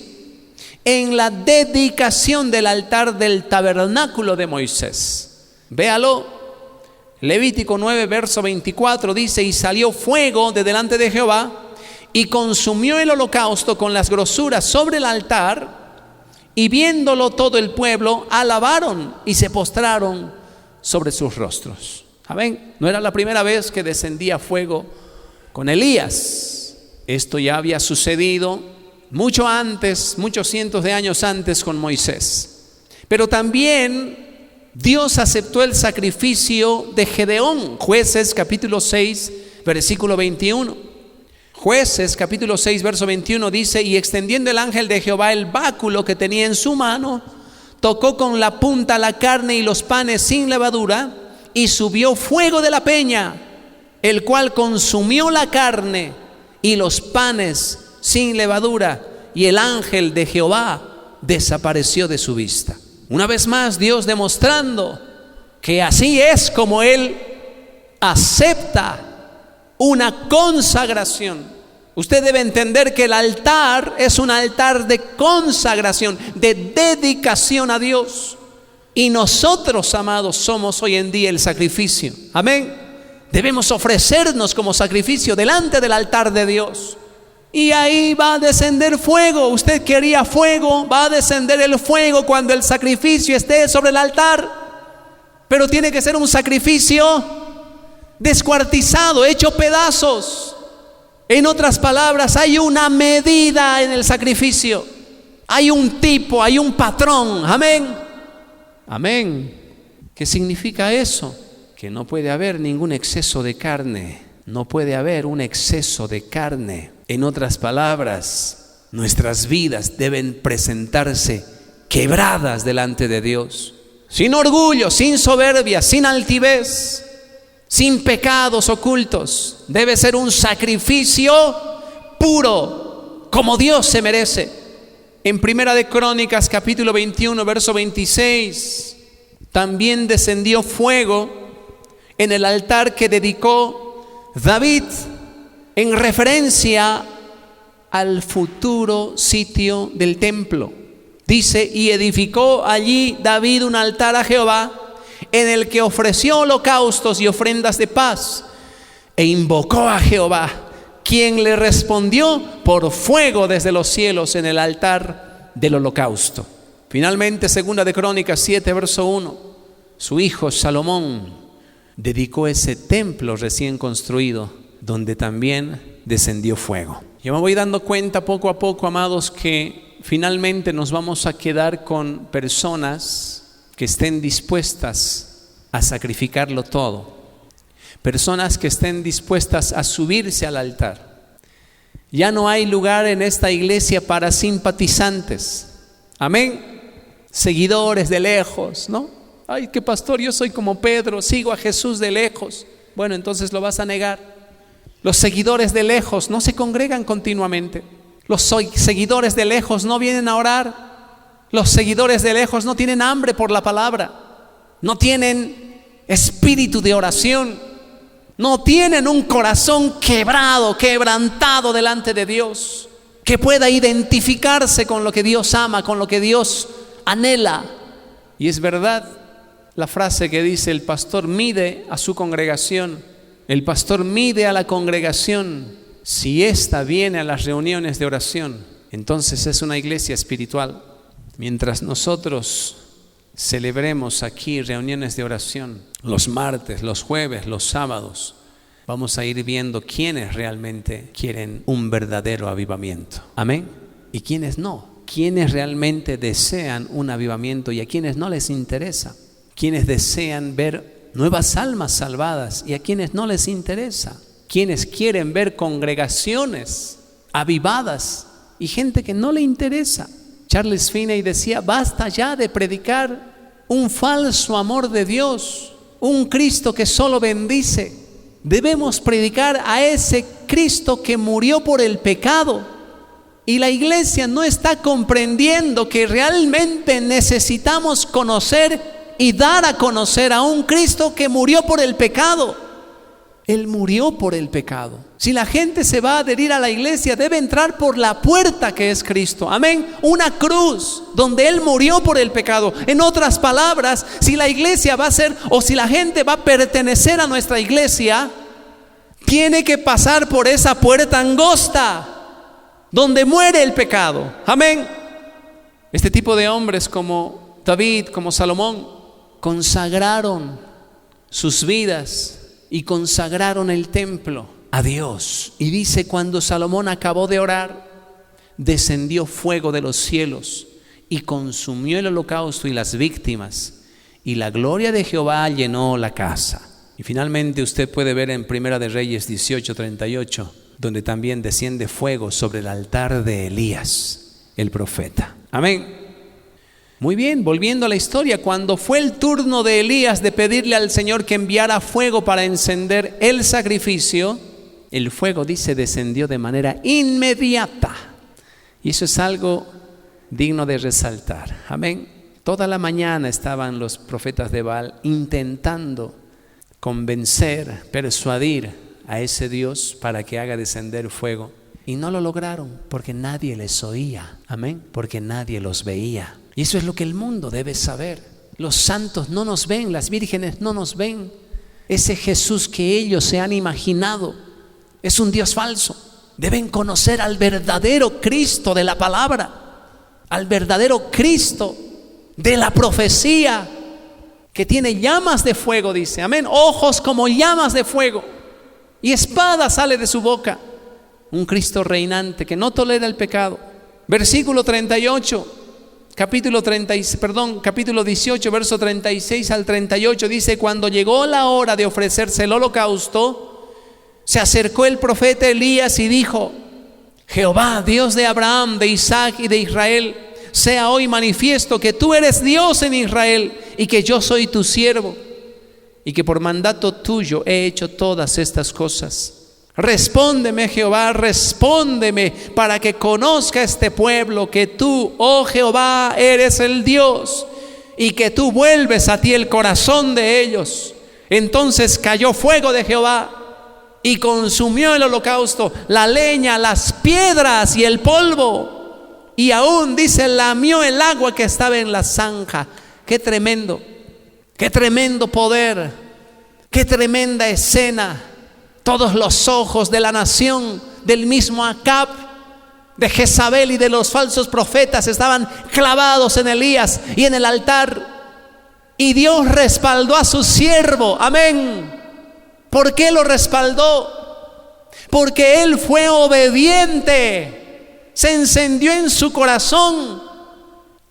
A: en la dedicación del altar del tabernáculo de Moisés. Véalo. Levítico 9, verso 24 dice, y salió fuego de delante de Jehová y consumió el holocausto con las grosuras sobre el altar, y viéndolo todo el pueblo, alabaron y se postraron sobre sus rostros. Amén. No era la primera vez que descendía fuego con Elías. Esto ya había sucedido mucho antes, muchos cientos de años antes con Moisés. Pero también Dios aceptó el sacrificio de Gedeón. Jueces capítulo 6, versículo 21. Jueces capítulo 6, verso 21 dice, y extendiendo el ángel de Jehová el báculo que tenía en su mano, tocó con la punta la carne y los panes sin levadura, y subió fuego de la peña, el cual consumió la carne y los panes sin levadura, y el ángel de Jehová desapareció de su vista. Una vez más, Dios demostrando que así es como Él acepta una consagración. Usted debe entender que el altar es un altar de consagración, de dedicación a Dios. Y nosotros, amados, somos hoy en día el sacrificio. Amén. Debemos ofrecernos como sacrificio delante del altar de Dios. Y ahí va a descender fuego. Usted quería fuego, va a descender el fuego cuando el sacrificio esté sobre el altar. Pero tiene que ser un sacrificio descuartizado, hecho pedazos. En otras palabras, hay una medida en el sacrificio. Hay un tipo, hay un patrón. Amén. Amén. ¿Qué significa eso? Que no puede haber ningún exceso de carne. No puede haber un exceso de carne. En otras palabras, nuestras vidas deben presentarse quebradas delante de Dios, sin orgullo, sin soberbia, sin altivez, sin pecados ocultos. Debe ser un sacrificio puro, como Dios se merece. En Primera de Crónicas, capítulo 21, verso 26, también descendió fuego en el altar que dedicó David, en referencia al futuro sitio del templo. Dice: y edificó allí David un altar a Jehová, en el que ofreció holocaustos y ofrendas de paz, e invocó a Jehová, quien le respondió por fuego desde los cielos en el altar del holocausto. Finalmente, Segunda de Crónicas 7, verso 1, su hijo Salomón dedicó ese templo recién construido, donde también descendió fuego. Yo me voy dando cuenta poco a poco, amados, que finalmente nos vamos a quedar con personas que estén dispuestas a sacrificarlo todo. Personas que estén dispuestas a subirse al altar. Ya no hay lugar en esta iglesia para simpatizantes. Amén. Seguidores de lejos, ¿no? Ay, que pastor, yo soy como Pedro, sigo a Jesús de lejos. Bueno, entonces lo vas a negar. Los seguidores de lejos no se congregan continuamente. Los seguidores de lejos no vienen a orar. Los seguidores de lejos no tienen hambre por la palabra. No tienen espíritu de oración. No tienen un corazón quebrantado delante de Dios, que pueda identificarse con lo que Dios ama, con lo que Dios anhela. Y es verdad la frase que dice: el pastor mide a su congregación. El pastor mide a la congregación. Si ésta viene a las reuniones de oración, entonces es una iglesia espiritual. Mientras nosotros celebremos aquí reuniones de oración, los martes, los jueves, los sábados, vamos a ir viendo quiénes realmente quieren un verdadero avivamiento. Amén. Y quiénes no. Quiénes realmente desean un avivamiento y a quienes no les interesa. Quienes desean ver nuevas almas salvadas y a quienes no les interesa. Quienes quieren ver congregaciones avivadas y gente que no le interesa. Charles Finney decía: basta ya de predicar un falso amor de Dios, un Cristo que solo bendice. Debemos predicar a ese Cristo que murió por el pecado. Y la iglesia no está comprendiendo que realmente necesitamos conocer y dar a conocer a un Cristo que murió por el pecado. Él murió por el pecado. Si la gente se va a adherir a la iglesia, debe entrar por la puerta que es Cristo. Amén. Una cruz donde Él murió por el pecado. En otras palabras, si la iglesia va a ser, o si la gente va a pertenecer a nuestra iglesia, tiene que pasar por esa puerta angosta donde muere el pecado. Amén. Este tipo de hombres como David, como Salomón, consagraron sus vidas y consagraron el templo a Dios. Y dice: cuando Salomón acabó de orar, descendió fuego de los cielos y consumió el holocausto y las víctimas, y la gloria de Jehová llenó la casa. Y finalmente usted puede ver en Primera de Reyes 18:38, donde también desciende fuego sobre el altar de Elías, el profeta. Amén. Muy bien, volviendo a la historia, cuando fue el turno de Elías de pedirle al Señor que enviara fuego para encender el sacrificio, el fuego, dice, descendió de manera inmediata. Y eso es algo digno de resaltar. Amén. Toda la mañana estaban los profetas de Baal intentando convencer, persuadir a ese Dios para que haga descender fuego. Y no lo lograron porque nadie les oía. Amén. Porque nadie los veía. Y eso es lo que el mundo debe saber. Los santos no nos ven, las vírgenes no nos ven. Ese Jesús que ellos se han imaginado es un Dios falso. Deben conocer al verdadero Cristo de la palabra, al verdadero Cristo de la profecía, que tiene llamas de fuego, dice. Amén. Ojos como llamas de fuego y espada sale de su boca. Un Cristo reinante que no tolera el pecado. Versículo 38. Capítulo 18, verso 36 al 38 dice: cuando llegó la hora de ofrecerse el holocausto, se acercó el profeta Elías y dijo: Jehová, Dios de Abraham, de Isaac y de Israel, sea hoy manifiesto que tú eres Dios en Israel y que yo soy tu siervo y que por mandato tuyo he hecho todas estas cosas. Respóndeme, Jehová, respóndeme, para que conozca este pueblo que tú, oh Jehová, eres el Dios y que tú vuelves a ti el corazón de ellos. Entonces cayó fuego de Jehová y consumió el holocausto, la leña, las piedras y el polvo, y aún, dice, lamió el agua que estaba en la zanja. Qué tremendo poder, qué tremenda escena. Todos los ojos de la nación, del mismo Acab, de Jezabel y de los falsos profetas estaban clavados en Elías y en el altar. Y Dios respaldó a su siervo. Amén. ¿Por qué lo respaldó? Porque él fue obediente. Se encendió en su corazón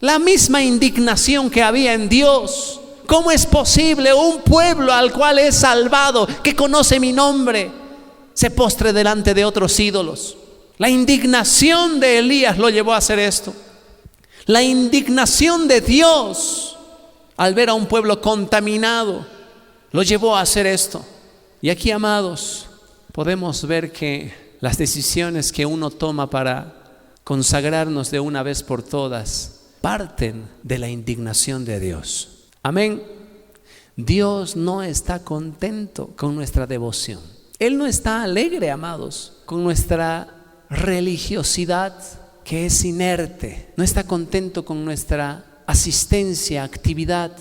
A: la misma indignación que había en Dios. ¿Cómo es posible un pueblo al cual he salvado, que conoce mi nombre, se postre delante de otros ídolos? La indignación de Elías lo llevó a hacer esto. La indignación de Dios al ver a un pueblo contaminado lo llevó a hacer esto. Y aquí, amados, podemos ver que las decisiones que uno toma para consagrarnos de una vez por todas parten de la indignación de Dios. Amén. Dios no está contento con nuestra devoción. Él no está alegre, amados, con nuestra religiosidad que es inerte. No está contento con nuestra asistencia, actividad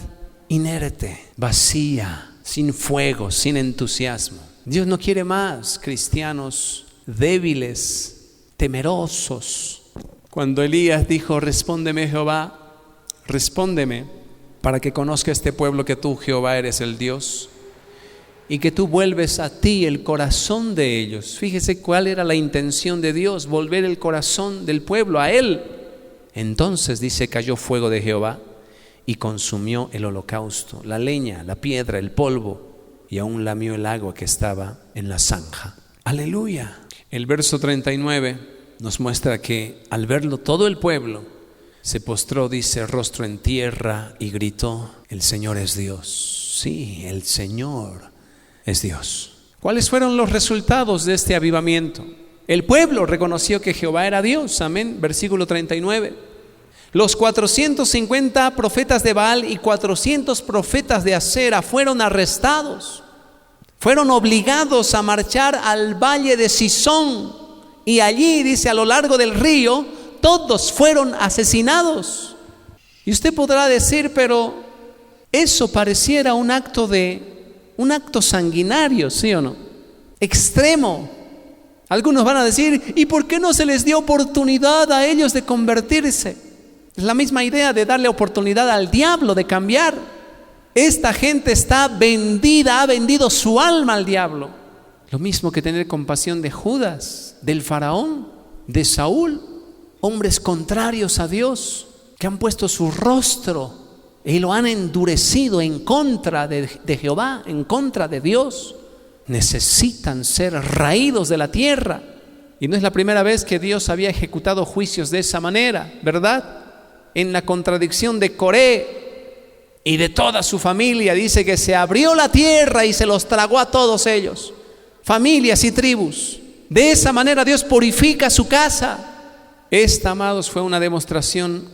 A: inerte, vacía, sin fuego, sin entusiasmo. Dios no quiere más cristianos débiles, temerosos. Cuando Elías dijo: respóndeme, Jehová, respóndeme, para que conozca este pueblo que tú, Jehová, eres el Dios y que tú vuelves a ti el corazón de ellos. Fíjese cuál era la intención de Dios: volver el corazón del pueblo a Él. Entonces, dice, cayó fuego de Jehová y consumió el holocausto, la leña, la piedra, el polvo, y aún lamió el agua que estaba en la zanja. Aleluya. El verso 39 nos muestra que al verlo todo el pueblo se postró, dice, rostro en tierra y gritó: el Señor es Dios. Sí, el Señor es Dios. ¿Cuáles fueron los resultados de este avivamiento? El pueblo reconoció que Jehová era Dios. Amén. Versículo 39. Los 450 profetas de Baal y 400 profetas de Acera fueron arrestados. Fueron obligados a marchar al valle de Sison. Y allí, dice, a lo largo del río, todos fueron asesinados. Y usted podrá decir: pero eso pareciera un acto sanguinario, ¿sí o no? Extremo. Algunos van a decir: ¿y por qué no se les dio oportunidad a ellos de convertirse? Es la misma idea de darle oportunidad al diablo de cambiar. Esta gente está vendida, ha vendido su alma al diablo. Lo mismo que tener compasión de Judas, del faraón, de Saúl. Hombres contrarios a Dios, que han puesto su rostro y lo han endurecido en contra de Jehová, en contra de Dios. Necesitan ser raídos de la tierra. Y no es la primera vez que Dios había ejecutado juicios de esa manera, ¿verdad? En la contradicción de Coré y de toda su familia, dice que se abrió la tierra y se los tragó a todos ellos, familias y tribus. De esa manera Dios purifica su casa. Esta, amados, fue una demostración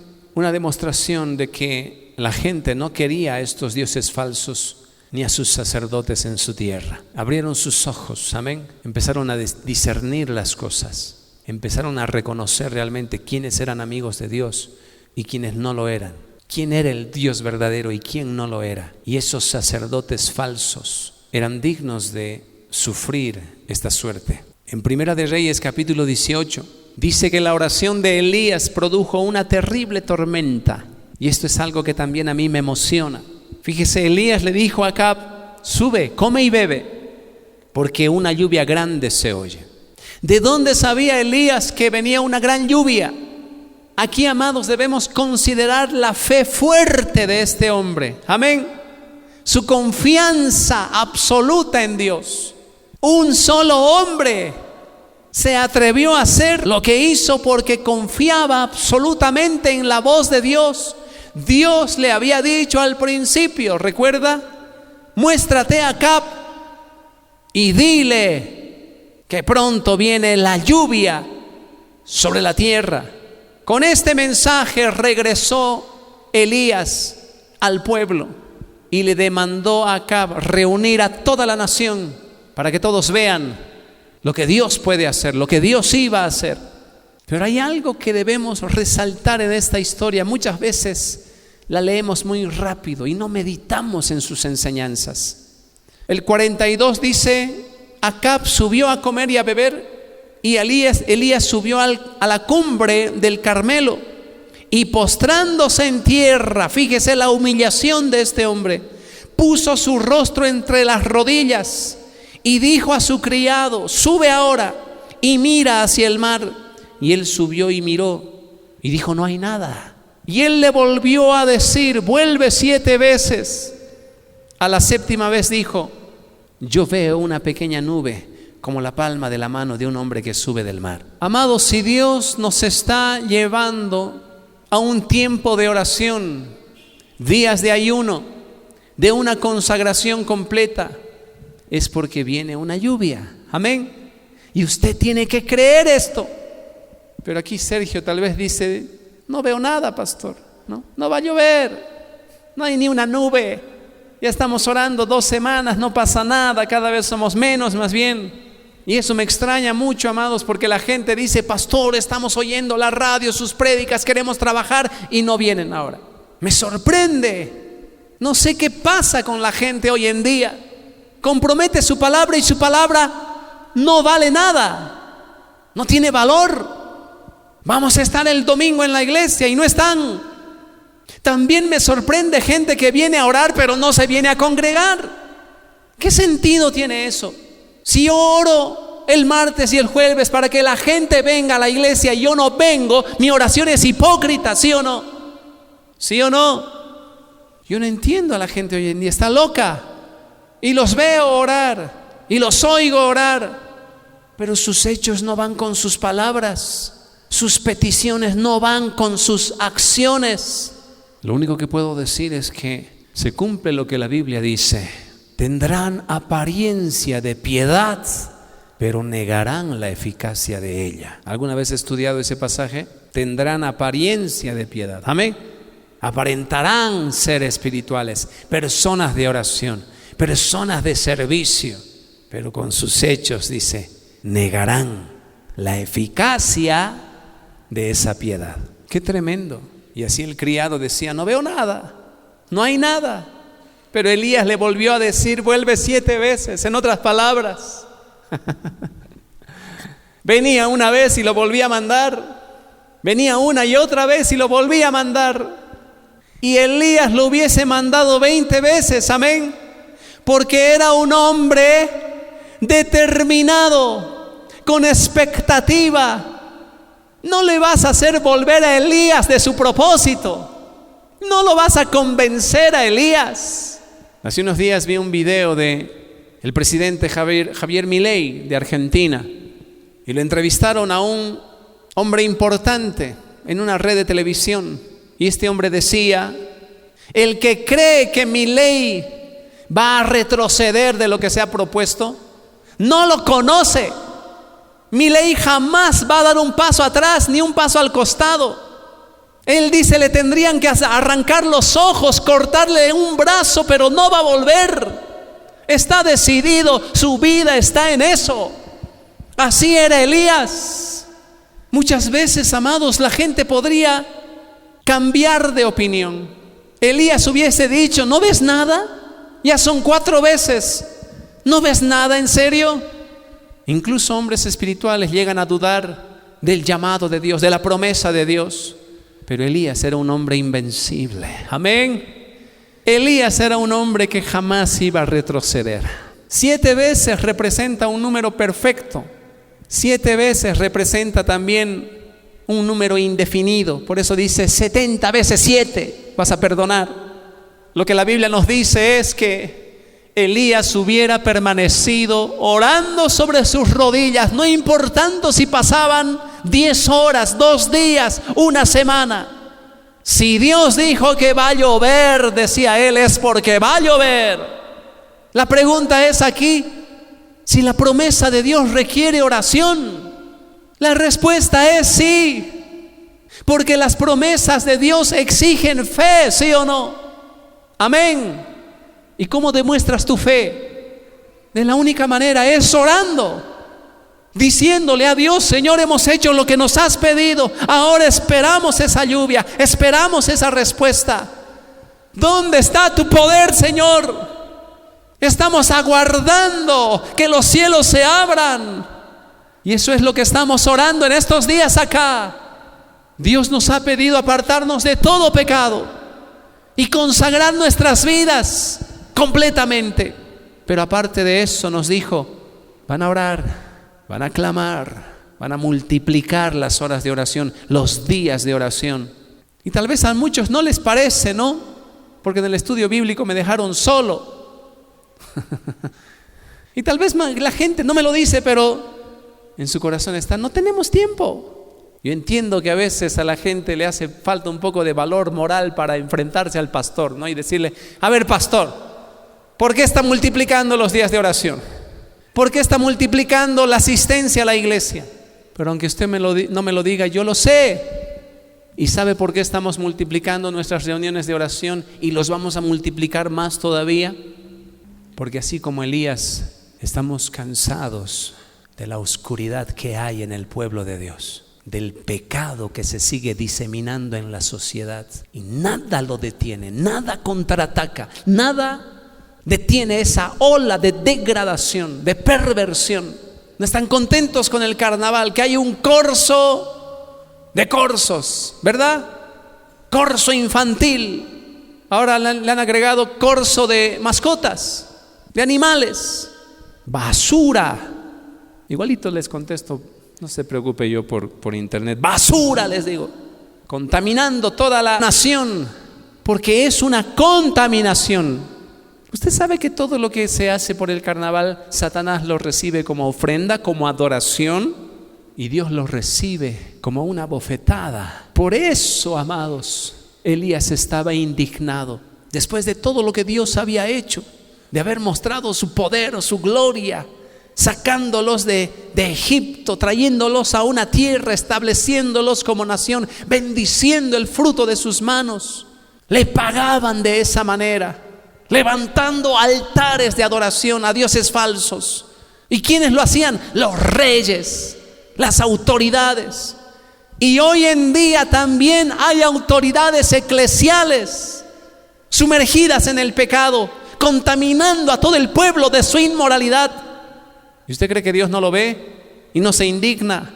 A: de que la gente no quería a estos dioses falsos ni a sus sacerdotes en su tierra. Abrieron sus ojos, amén. Empezaron a discernir las cosas. Empezaron a reconocer realmente quiénes eran amigos de Dios y quiénes no lo eran. Quién era el Dios verdadero y quién no lo era. Y esos sacerdotes falsos eran dignos de sufrir esta suerte. En Primera de Reyes, capítulo 18, dice que la oración de Elías produjo una terrible tormenta. Y esto es algo que también a mí me emociona. Fíjese, Elías le dijo a Acab: sube, come y bebe, porque una lluvia grande se oye. ¿De dónde sabía Elías que venía una gran lluvia? Aquí, amados, debemos considerar la fe fuerte de este hombre. Amén. Su confianza absoluta en Dios. Un solo hombre Se atrevió a hacer lo que hizo porque confiaba absolutamente en la voz de Dios. Dios le había dicho al principio, ¿recuerda? Muéstrate a Acab y dile que pronto viene la lluvia sobre la tierra. Con este mensaje regresó Elías al pueblo y le demandó a Acab reunir a toda la nación para que todos vean lo que Dios puede hacer, lo que Dios iba a hacer. Pero hay algo que debemos resaltar en esta historia. Muchas veces la leemos muy rápido y no meditamos en sus enseñanzas. El 42 dice: Acab subió a comer y a beber, y Elías subió a la cumbre del Carmelo, y postrándose en tierra, fíjese la humillación de este hombre, puso su rostro entre las rodillas y dijo a su criado: sube ahora y mira hacia el mar. Y él subió y miró y dijo: no hay nada. Y él le volvió a decir: vuelve 7 veces. A la 7ª vez dijo: yo veo una pequeña nube como la palma de la mano de un hombre que sube del mar. Amados, si Dios nos está llevando a un tiempo de oración, días de ayuno, de una consagración completa, es porque viene una lluvia. Amén. Y usted tiene que creer esto. Pero aquí Sergio tal vez dice: no veo nada, pastor. No va a llover. No hay ni una nube. Ya estamos orando 2 semanas, no pasa nada. Cada vez somos menos, más bien. Y eso me extraña mucho, amados, porque la gente dice: pastor, estamos oyendo la radio, sus prédicas, queremos trabajar, y no vienen ahora. Me sorprende. No sé qué pasa con la gente hoy en día. Compromete su palabra y su palabra no vale nada, no tiene valor. Vamos a estar el domingo en la iglesia y no están. También me sorprende gente que viene a orar pero no se viene a congregar. ¿Qué sentido tiene eso? Si yo oro el martes y el jueves para que la gente venga a la iglesia y yo no vengo, mi oración es hipócrita, ¿sí o no? ¿Sí o no? Yo no entiendo a la gente hoy en día, está loca. Y los veo orar y los oigo orar, pero sus hechos no van con sus palabras, sus peticiones no van con sus acciones. Lo único que puedo decir es que se cumple lo que la Biblia dice: tendrán apariencia de piedad, pero negarán la eficacia de ella. ¿Alguna vez he estudiado ese pasaje? Tendrán apariencia de piedad. Amén. Aparentarán ser espirituales, personas de oración, personas de servicio, pero con sus hechos, dice, negarán la eficacia de esa piedad. Qué tremendo. Y así el criado decía: no veo nada, no hay nada. Pero Elías le volvió a decir: vuelve 7 veces. En otras palabras, venía una vez y lo volvía a mandar, venía una y otra vez y lo volvía a mandar. Y Elías lo hubiese mandado 20 veces, amén, porque era un hombre determinado, con expectativa. No le vas a hacer volver a Elías de su propósito, no lo vas a convencer a Elías. Hace unos días vi un video de el presidente Javier Milei de Argentina, y lo entrevistaron a un hombre importante en una red de televisión, y este hombre decía: el que cree que Milei va a retroceder de lo que se ha propuesto, no lo conoce. Milei jamás va a dar un paso atrás ni un paso al costado. Él dice: le tendrían que arrancar los ojos, cortarle un brazo, pero no va a volver. Está decidido, su vida está en eso. Así era Elías. Muchas veces, amados, la gente podría cambiar de opinión. Elías hubiese dicho: ¿no ves nada? Ya son 4 veces. ¿No ves nada, en serio? Incluso hombres espirituales llegan a dudar del llamado de Dios, de la promesa de Dios. Pero Elías era un hombre invencible. Amén. Elías era un hombre que jamás iba a retroceder. 7 veces representa un número perfecto. 7 veces representa también un número indefinido. Por eso dice 70 veces 7 vas a perdonar. Lo que la Biblia nos dice es que Elías hubiera permanecido orando sobre sus rodillas, no importando si pasaban 10 horas, 2 días, una semana. Si Dios dijo que va a llover, decía él, es porque va a llover. La pregunta es aquí, si la promesa de Dios requiere oración. La respuesta es sí, porque las promesas de Dios exigen fe, ¿sí o no? Amén. ¿Y cómo demuestras tu fe? De la única manera es orando, diciéndole a Dios: Señor, hemos hecho lo que nos has pedido, ahora esperamos esa lluvia, esperamos esa respuesta. ¿Dónde está tu poder, Señor? Estamos aguardando que los cielos se abran, y eso es lo que estamos orando en estos días acá. Dios nos ha pedido apartarnos de todo pecado y consagrar nuestras vidas completamente. Pero aparte de eso nos dijo: van a orar, van a clamar, van a multiplicar las horas de oración, los días de oración. Y tal vez a muchos no les parece, ¿no? Porque en el estudio bíblico me dejaron solo. Y tal vez la gente no me lo dice, pero en su corazón está: no tenemos tiempo. Yo entiendo que a veces a la gente le hace falta un poco de valor moral para enfrentarse al pastor, ¿no? Y decirle: a ver, pastor, ¿por qué está multiplicando los días de oración? ¿Por qué está multiplicando la asistencia a la iglesia? Pero aunque usted no me lo diga, yo lo sé. ¿Y sabe por qué estamos multiplicando nuestras reuniones de oración y los vamos a multiplicar más todavía? Porque así como Elías, estamos cansados de la oscuridad que hay en el pueblo de Dios, del pecado que se sigue diseminando en la sociedad, y nada lo detiene, nada contraataca, nada detiene esa ola de degradación, de perversión. No están contentos con el carnaval, que hay un corso de corsos, ¿verdad? Corso infantil. Ahora le han agregado corso de mascotas, de animales. Basura. Igualito les contesto, no se preocupe, yo por internet. Basura, les digo. Contaminando toda la nación, porque es una contaminación. Usted sabe que todo lo que se hace por el carnaval, Satanás lo recibe como ofrenda, como adoración, y Dios lo recibe como una bofetada. Por eso, amados, Elías estaba indignado. Después de todo lo que Dios había hecho, de haber mostrado su poder, su gloria, sacándolos de Egipto, trayéndolos a una tierra, estableciéndolos como nación, bendiciendo el fruto de sus manos. Le pagaban de esa manera, levantando altares de adoración a dioses falsos. ¿Y quiénes lo hacían? Los reyes, las autoridades. Y hoy en día también hay autoridades eclesiales sumergidas en el pecado, contaminando a todo el pueblo de su inmoralidad. ¿Y usted cree que Dios no lo ve y no se indigna?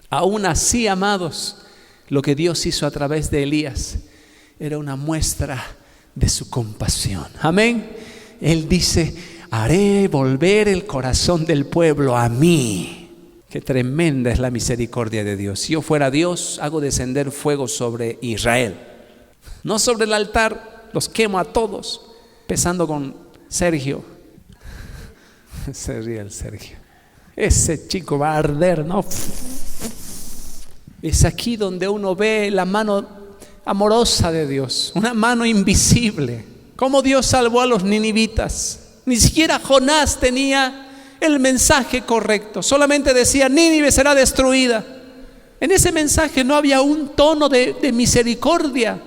A: Aún así, amados, lo que Dios hizo a través de Elías era una muestra de su compasión. Amén. Él dice: haré volver el corazón del pueblo a mí. Qué tremenda es la misericordia de Dios. Si yo fuera Dios, hago descender fuego sobre Israel, no sobre el altar, los quemo a todos. Empezando con Sergio. Se ríe el Sergio. Ese chico va a arder, ¿no? Es aquí donde uno ve la mano amorosa de Dios, una mano invisible. Cómo Dios salvó a los ninivitas. Ni siquiera Jonás tenía el mensaje correcto. Solamente decía: Nínive será destruida. En ese mensaje no había un tono de misericordia,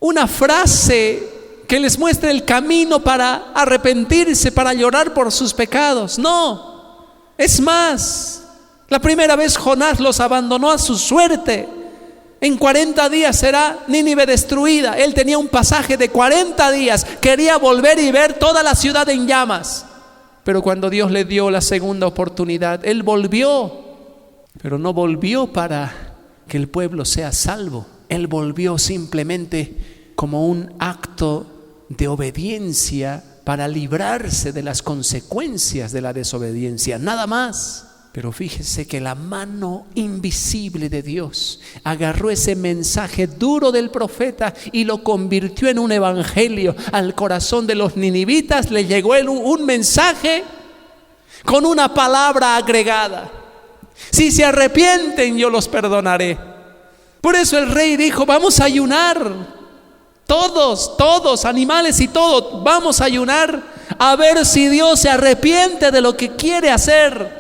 A: una frase que les muestre el camino para arrepentirse, para llorar por sus pecados. No. Es más, la primera vez Jonás los abandonó a su suerte. En 40 días será Nínive destruida. Él tenía un pasaje de 40 días. Quería volver y ver toda la ciudad en llamas. Pero cuando Dios le dio la segunda oportunidad, él volvió. Pero no volvió para que el pueblo sea salvo. Él volvió simplemente como un acto de obediencia para librarse de las consecuencias de la desobediencia, nada más. Pero fíjese que la mano invisible de Dios agarró ese mensaje duro del profeta y lo convirtió en un evangelio. Al corazón de los ninivitas le llegó un mensaje con una palabra agregada: si se arrepienten, yo los perdonaré. Por eso el rey dijo: vamos a ayunar, todos, animales y todo, vamos a ayunar a ver si Dios se arrepiente de lo que quiere hacer.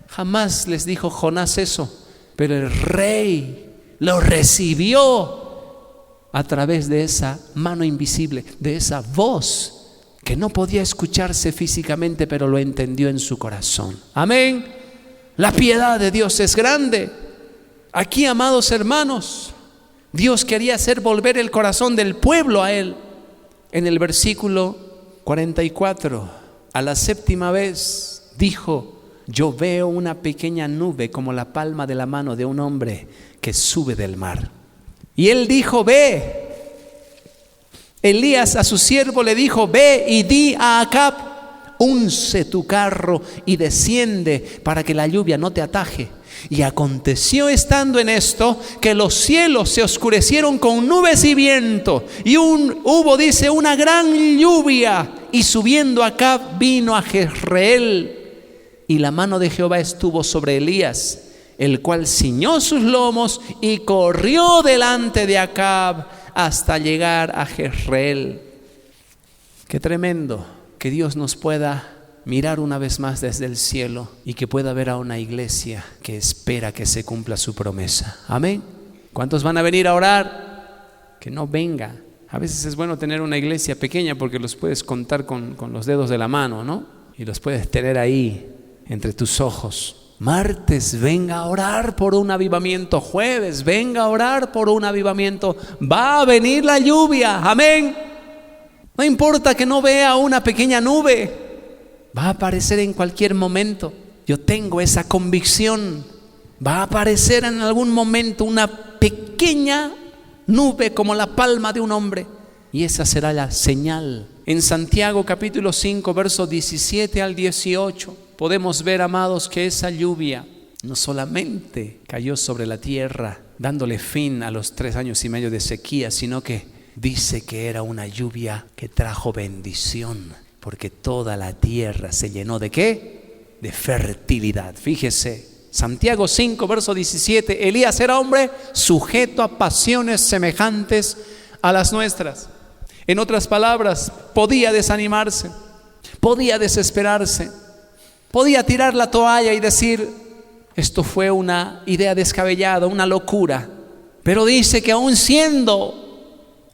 A: Jamás les dijo Jonás eso, pero el rey lo recibió a través de esa mano invisible, de esa voz que no podía escucharse físicamente, pero lo entendió en su corazón. Amén. La piedad de Dios es grande. Aquí, amados hermanos, Dios quería hacer volver el corazón del pueblo a Él. En el versículo 44, a la séptima vez dijo: yo veo una pequeña nube como la palma de la mano de un hombre que sube del mar. Y él dijo: ve. Elías a su siervo le dijo: ve y di a Acab: unce tu carro y desciende para que la lluvia no te ataje. Y aconteció, estando en esto, que los cielos se oscurecieron con nubes y viento, y hubo, dice, una gran lluvia. Y subiendo Acab vino a Jezreel, y la mano de Jehová estuvo sobre Elías, el cual ciñó sus lomos y corrió delante de Acab hasta llegar a Jezreel. Qué tremendo que Dios nos pueda mirar una vez más desde el cielo y que pueda ver a una iglesia que espera que se cumpla su promesa. Amén. ¿Cuántos van a venir a orar? Que no venga. A veces es bueno tener una iglesia pequeña porque los puedes contar con los dedos de la mano, ¿no? Y los puedes tener ahí entre tus ojos. Martes, venga a orar por un avivamiento. Jueves, venga a orar por un avivamiento. Va a venir la lluvia. Amén. No importa que no vea una pequeña nube, va a aparecer en cualquier momento. Yo tengo esa convicción. Va a aparecer en algún momento una pequeña nube como la palma de un hombre, y esa será la señal. En Santiago capítulo 5 versos 17 al 18 podemos ver, amados, que esa lluvia no solamente cayó sobre la tierra dándole fin a los 3 años y medio de sequía, sino que dice que era una lluvia que trajo bendición, porque toda la tierra se llenó ¿de qué? De fertilidad. Fíjese, Santiago 5 verso 17, Elías era hombre sujeto a pasiones semejantes a las nuestras. En otras palabras, podía desanimarse, podía desesperarse, podía tirar la toalla y decir: esto fue una idea descabellada, una locura. Pero dice que aún siendo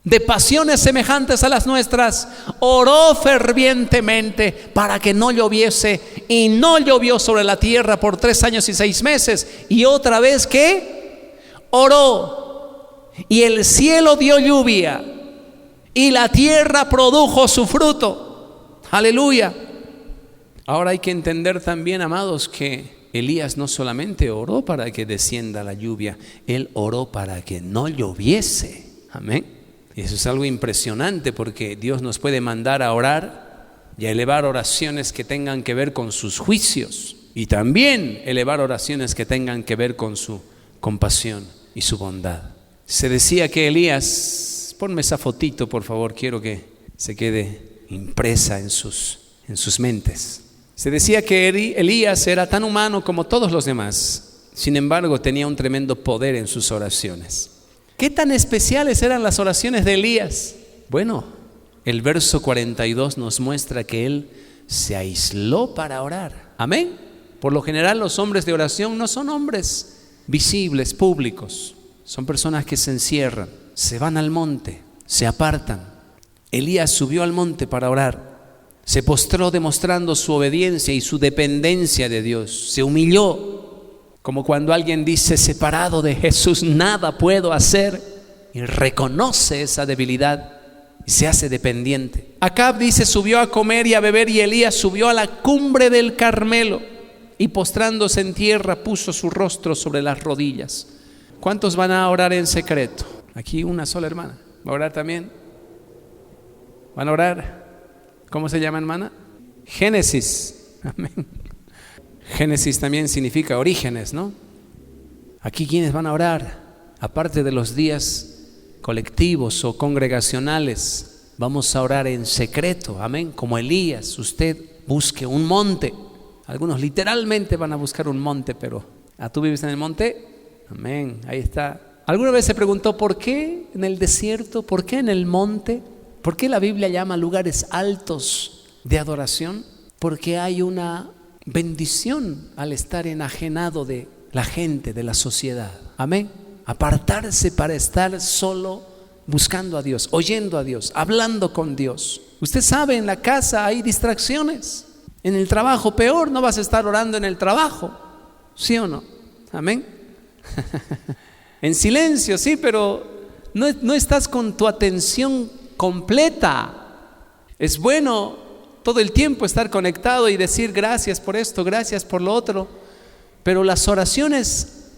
A: de pasiones semejantes a las nuestras, oró fervientemente para que no lloviese, y no llovió sobre la tierra por 3 años y 6 meses. Y otra vez que oró, y el cielo dio lluvia, y la tierra produjo su fruto. Aleluya. Ahora hay que entender también, amados, que Elías no solamente oró para que descienda la lluvia, él oró para que no lloviese. Amén. Y eso es algo impresionante, porque Dios nos puede mandar a orar y a elevar oraciones que tengan que ver con sus juicios, y también elevar oraciones que tengan que ver con su compasión y su bondad. Se decía que Elías, ponme esa fotito por favor, quiero que se quede impresa en sus mentes. Se decía que Elías era tan humano como todos los demás, sin embargo tenía un tremendo poder en sus oraciones. ¿Qué tan especiales eran las oraciones de Elías? Bueno, el verso 42 nos muestra que él se aisló para orar. Amén. Por lo general los hombres de oración no son hombres visibles, públicos. Son personas que se encierran, se van al monte, se apartan. Elías subió al monte para orar. Se postró demostrando su obediencia y su dependencia de Dios. Se humilló, como cuando alguien dice: separado de Jesús nada puedo hacer, y reconoce esa debilidad y se hace dependiente. Acab dice: subió a comer y a beber, y Elías subió a la cumbre del Carmelo y postrándose en tierra puso su rostro sobre las rodillas. ¿Cuántos van a orar en secreto? Aquí una sola hermana. ¿Va a orar también? ¿Van a orar? ¿Cómo se llama, hermana? Génesis. Amén. Génesis también significa orígenes, ¿no? Aquí, ¿quiénes van a orar? Aparte de los días colectivos o congregacionales, vamos a orar en secreto, amén. Como Elías, usted busque un monte. Algunos literalmente van a buscar un monte, pero ¿tú vives en el monte? Amén, ahí está. ¿Alguna vez se preguntó por qué en el desierto? ¿Por qué en el monte? ¿Por qué la Biblia llama lugares altos de adoración? Porque hay una bendición al estar enajenado de la gente, de la sociedad. Amén. Apartarse para estar solo buscando a Dios, oyendo a Dios, hablando con Dios. Usted sabe, en la casa hay distracciones. En el trabajo peor, no vas a estar orando en el trabajo. ¿Sí o no? Amén. En silencio, sí, pero no estás con tu atención completa. Es bueno todo el tiempo estar conectado y decir gracias por esto, gracias por lo otro, pero las oraciones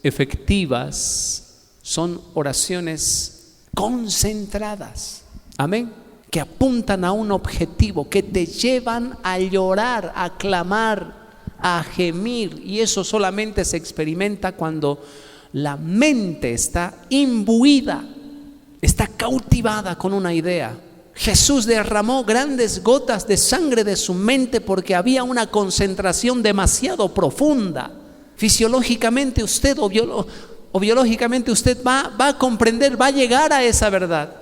A: efectivas son oraciones concentradas, amén, que apuntan a un objetivo, que te llevan a llorar, a clamar, a gemir, y eso solamente se experimenta cuando la mente está imbuida, está cautivada con una idea. Jesús derramó grandes gotas de sangre de su mente porque había una concentración demasiado profunda. Fisiológicamente usted o biológicamente usted va a comprender, va a llegar a esa verdad.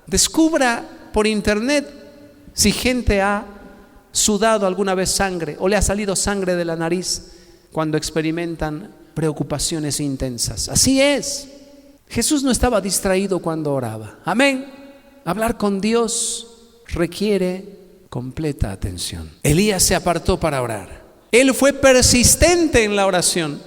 A: Descubra por internet si gente ha sudado alguna vez sangre o le ha salido sangre de la nariz cuando experimentan preocupaciones intensas. Así es. Jesús no estaba distraído cuando oraba. Amén. Hablar con Dios requiere completa atención. Elías se apartó para orar. Él fue persistente en la oración.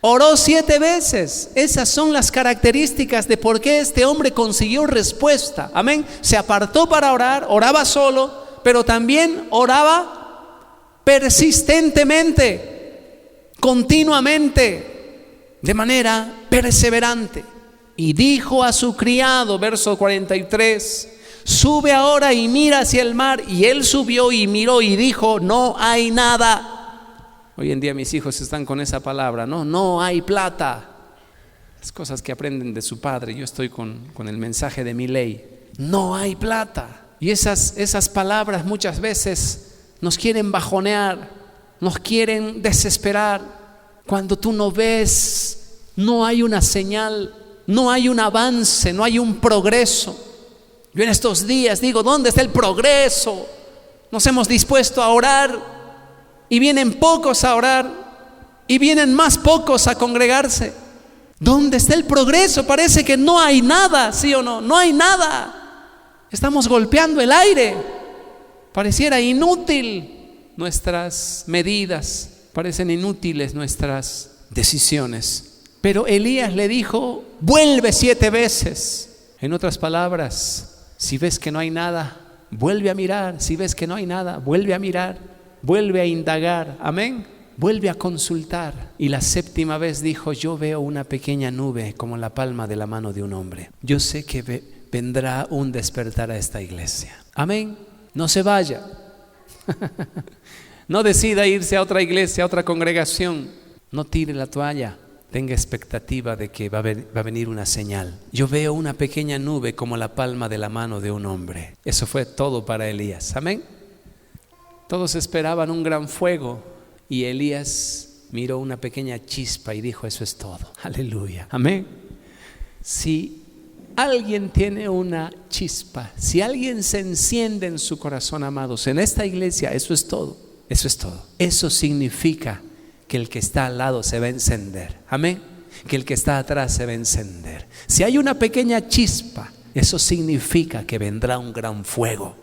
A: Oró 7 veces. Esas son las características de por qué este hombre consiguió respuesta. Amén. Se apartó para orar, oraba solo, pero también oraba persistentemente, continuamente, de manera perseverante. Y dijo a su criado, verso 43, sube ahora y mira hacia el mar. Y él subió y miró y dijo, no hay nada. Hoy en día mis hijos están con esa palabra, no hay plata. Las cosas que aprenden de su padre. Yo estoy con el mensaje de mi ley. No hay plata. Y esas palabras muchas veces nos quieren bajonear, nos quieren desesperar. Cuando tú no ves, no hay una señal, no hay un avance, no hay un progreso. Yo en estos días digo, ¿dónde está el progreso? Nos hemos dispuesto a orar y vienen pocos a orar y vienen más pocos a congregarse. ¿Dónde está el progreso? Parece que no hay nada, ¿sí o no? No hay nada. Estamos golpeando el aire. Pareciera inútil nuestras medidas, parecen inútiles nuestras decisiones. Pero Elías le dijo, vuelve 7 veces. En otras palabras, si ves que no hay nada, vuelve a mirar. Si ves que no hay nada, vuelve a mirar, vuelve a indagar, amén, vuelve a consultar. Y la 7ª vez dijo, yo veo una pequeña nube como la palma de la mano de un hombre. Yo sé que vendrá un despertar a esta iglesia, amén. No se vaya. No decida irse a otra iglesia, a otra congregación. No tire la toalla. Tenga expectativa de que va a venir una señal. Yo veo una pequeña nube como la palma de la mano de un hombre. Eso fue todo para Elías, amén. Todos esperaban un gran fuego y Elías miró una pequeña chispa y dijo, eso es todo, aleluya, amén. Si alguien tiene una chispa, si alguien se enciende en su corazón, amados, en esta iglesia, eso es todo, eso es todo. Eso significa que el que está al lado se va a encender, amén, que el que está atrás se va a encender. Si hay una pequeña chispa, eso significa que vendrá un gran fuego,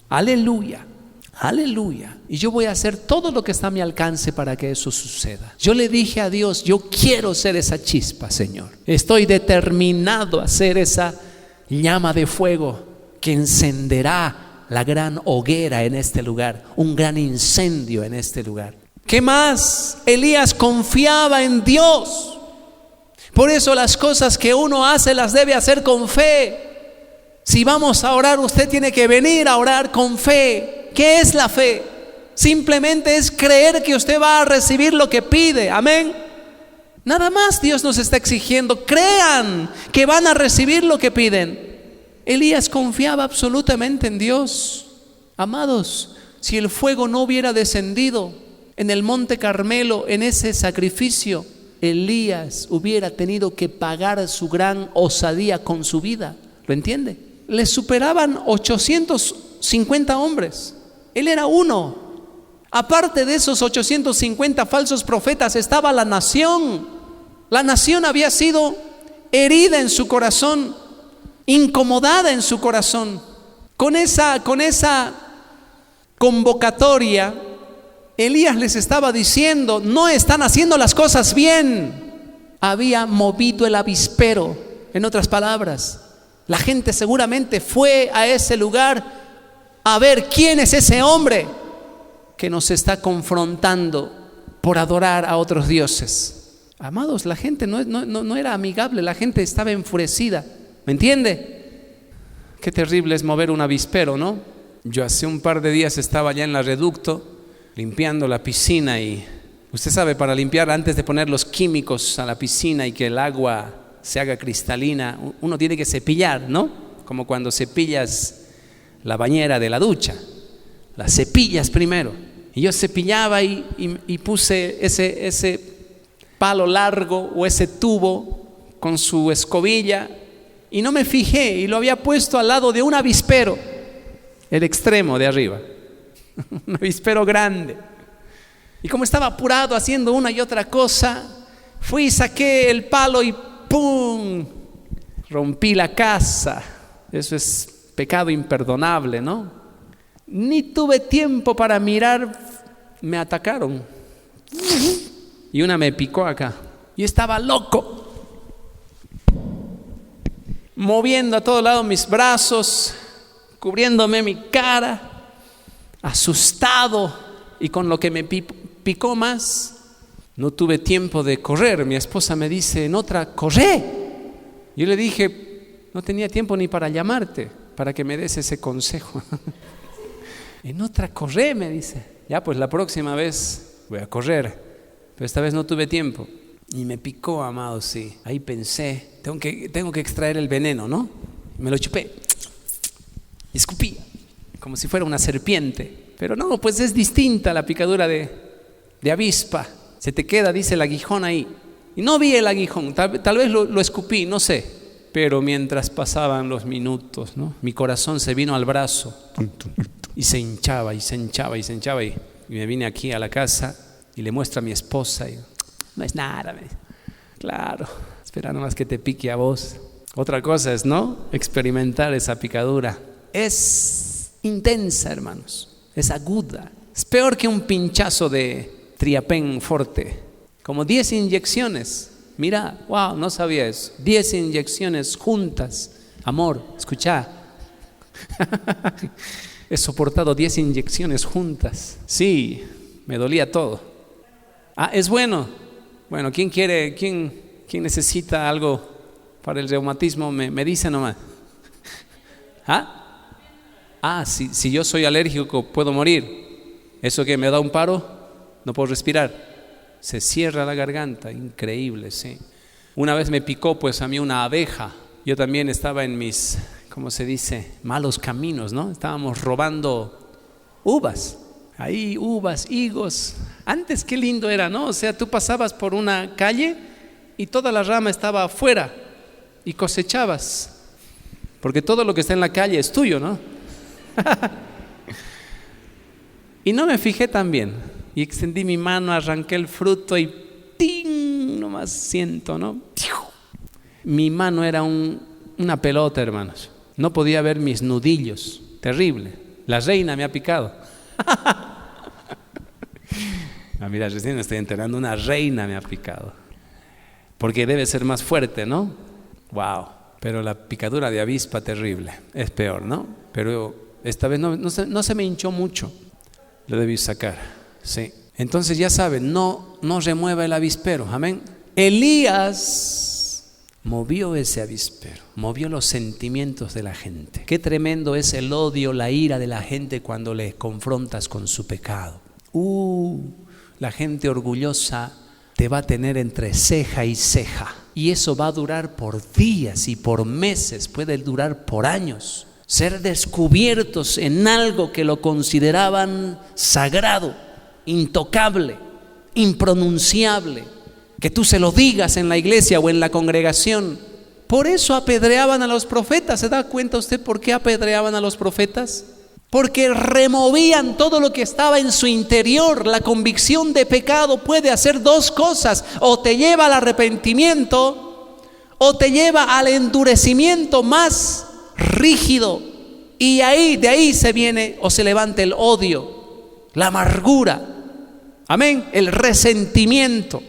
A: aleluya, aleluya. Y yo voy a hacer todo lo que está a mi alcance para que eso suceda. Yo le dije a Dios, yo quiero ser esa chispa, Señor. Estoy determinado a ser esa llama de fuego que encenderá la gran hoguera en este lugar, un gran incendio en este lugar. ¿Qué más? Elías confiaba en Dios. Por eso las cosas que uno hace las debe hacer con fe. Si vamos a orar, usted tiene que venir a orar con fe. ¿Qué es la fe? Simplemente es creer que usted va a recibir lo que pide. Amén. Nada más Dios nos está exigiendo. Crean que van a recibir lo que piden. Elías confiaba absolutamente en Dios. Amados, si el fuego no hubiera descendido en el monte Carmelo, en ese sacrificio, Elías hubiera tenido que pagar su gran osadía con su vida. ¿Lo entiende? Le superaban 850 hombres. Él era uno. Aparte de esos 850 falsos profetas estaba la nación. La nación había sido herida en su corazón, incomodada en su corazón. Con esa convocatoria, Elías les estaba diciendo: no están haciendo las cosas bien. Había movido el avispero. En otras palabras, la gente seguramente fue a ese lugar a ver quién es ese hombre que nos está confrontando por adorar a otros dioses. Amados, la gente no era amigable, la gente estaba enfurecida. ¿Me entiende? Qué terrible es mover un avispero, ¿no? Yo hace un par de días estaba allá en la Reducto limpiando la piscina, y usted sabe, para limpiar, antes de poner los químicos a la piscina y que el agua se haga cristalina, uno tiene que cepillar, ¿no? Como cuando cepillas la bañera de la ducha, la cepillas primero. Y yo cepillaba y puse ese palo largo o ese tubo con su escobilla, y no me fijé, y lo había puesto al lado de un avispero, el extremo de arriba, un avispero grande. Y como estaba apurado haciendo una y otra cosa, fui y saqué el palo y ¡pum! Rompí la casa. Eso es pecado imperdonable, ¿no? Ni tuve tiempo para mirar, me atacaron. Y una me picó acá. Y estaba loco, moviendo a todos lados mis brazos, cubriéndome mi cara, asustado. Y con lo que me picó más, no tuve tiempo de correr. Mi esposa me dice: en otra, corre. Yo le dije: no tenía tiempo ni para llamarte, para que me des ese consejo. En otra, corre, me dice. Ya, pues la próxima vez voy a correr. Pero esta vez no tuve tiempo. Y me picó, amado, sí. Ahí pensé, tengo que extraer el veneno, ¿no? Me lo chupé. Y escupí, como si fuera una serpiente. Pero no, pues es distinta la picadura de avispa. Se te queda, dice, el aguijón ahí. Y no vi el aguijón, tal vez lo escupí, no sé. Pero mientras pasaban los minutos, ¿no? Mi corazón se vino al brazo. Y se hinchaba, y se hinchaba, y se hinchaba. Y me vine aquí a la casa y le muestro a mi esposa. Y no es nada, me dice. Claro, espera nomás que te pique a vos. Otra cosa es, ¿no?, experimentar esa picadura. Es intensa, hermanos. Es aguda. Es peor que un pinchazo de Triapen Forte. Como 10 inyecciones. Mira, wow, no sabía eso. 10 inyecciones juntas. Amor, escuchá. He soportado 10 inyecciones juntas. Sí, me dolía todo. Es bueno. Bueno, ¿quién necesita algo para el reumatismo? Me dice nomás. Si yo soy alérgico, puedo morir. ¿Eso que me da un paro? No puedo respirar. Se cierra la garganta, increíble, sí. Una vez me picó pues a mí una abeja. Yo también estaba en mis, ¿cómo se dice?, malos caminos, ¿no? Estábamos robando uvas. Ahí uvas, higos. Antes qué lindo era, ¿no? O sea, tú pasabas por una calle y toda la rama estaba afuera y cosechabas. Porque todo lo que está en la calle es tuyo, ¿no? Y no me fijé tan bien. Y extendí mi mano, arranqué el fruto y ¡ting! Nomás siento, ¿no? Mi mano era una pelota, hermanos. No podía ver mis nudillos. Terrible. La reina me ha picado. Mira, recién me estoy enterando. Una reina me ha picado. Porque debe ser más fuerte, ¿no? Wow. Pero la picadura de avispa, terrible. Es peor, ¿no? Pero esta vez no se me hinchó mucho. Lo debí sacar. Sí. Entonces ya saben, no remueva el avispero. Amén. Elías movió ese avispero, movió los sentimientos de la gente. Qué tremendo es el odio, la ira de la gente cuando le confrontas con su pecado. La gente orgullosa te va a tener entre ceja y ceja, y eso va a durar por días y por meses, puede durar por años. Ser descubiertos en algo que lo consideraban sagrado, intocable, impronunciable, que tú se lo digas en la iglesia o en la congregación. Por eso apedreaban a los profetas. ¿Se da cuenta usted por qué apedreaban a los profetas? Porque removían todo lo que estaba en su interior. La convicción de pecado puede hacer dos cosas: o te lleva al arrepentimiento o te lleva al endurecimiento más rígido, y de ahí se viene o se levanta el odio, la amargura, amén, el resentimiento.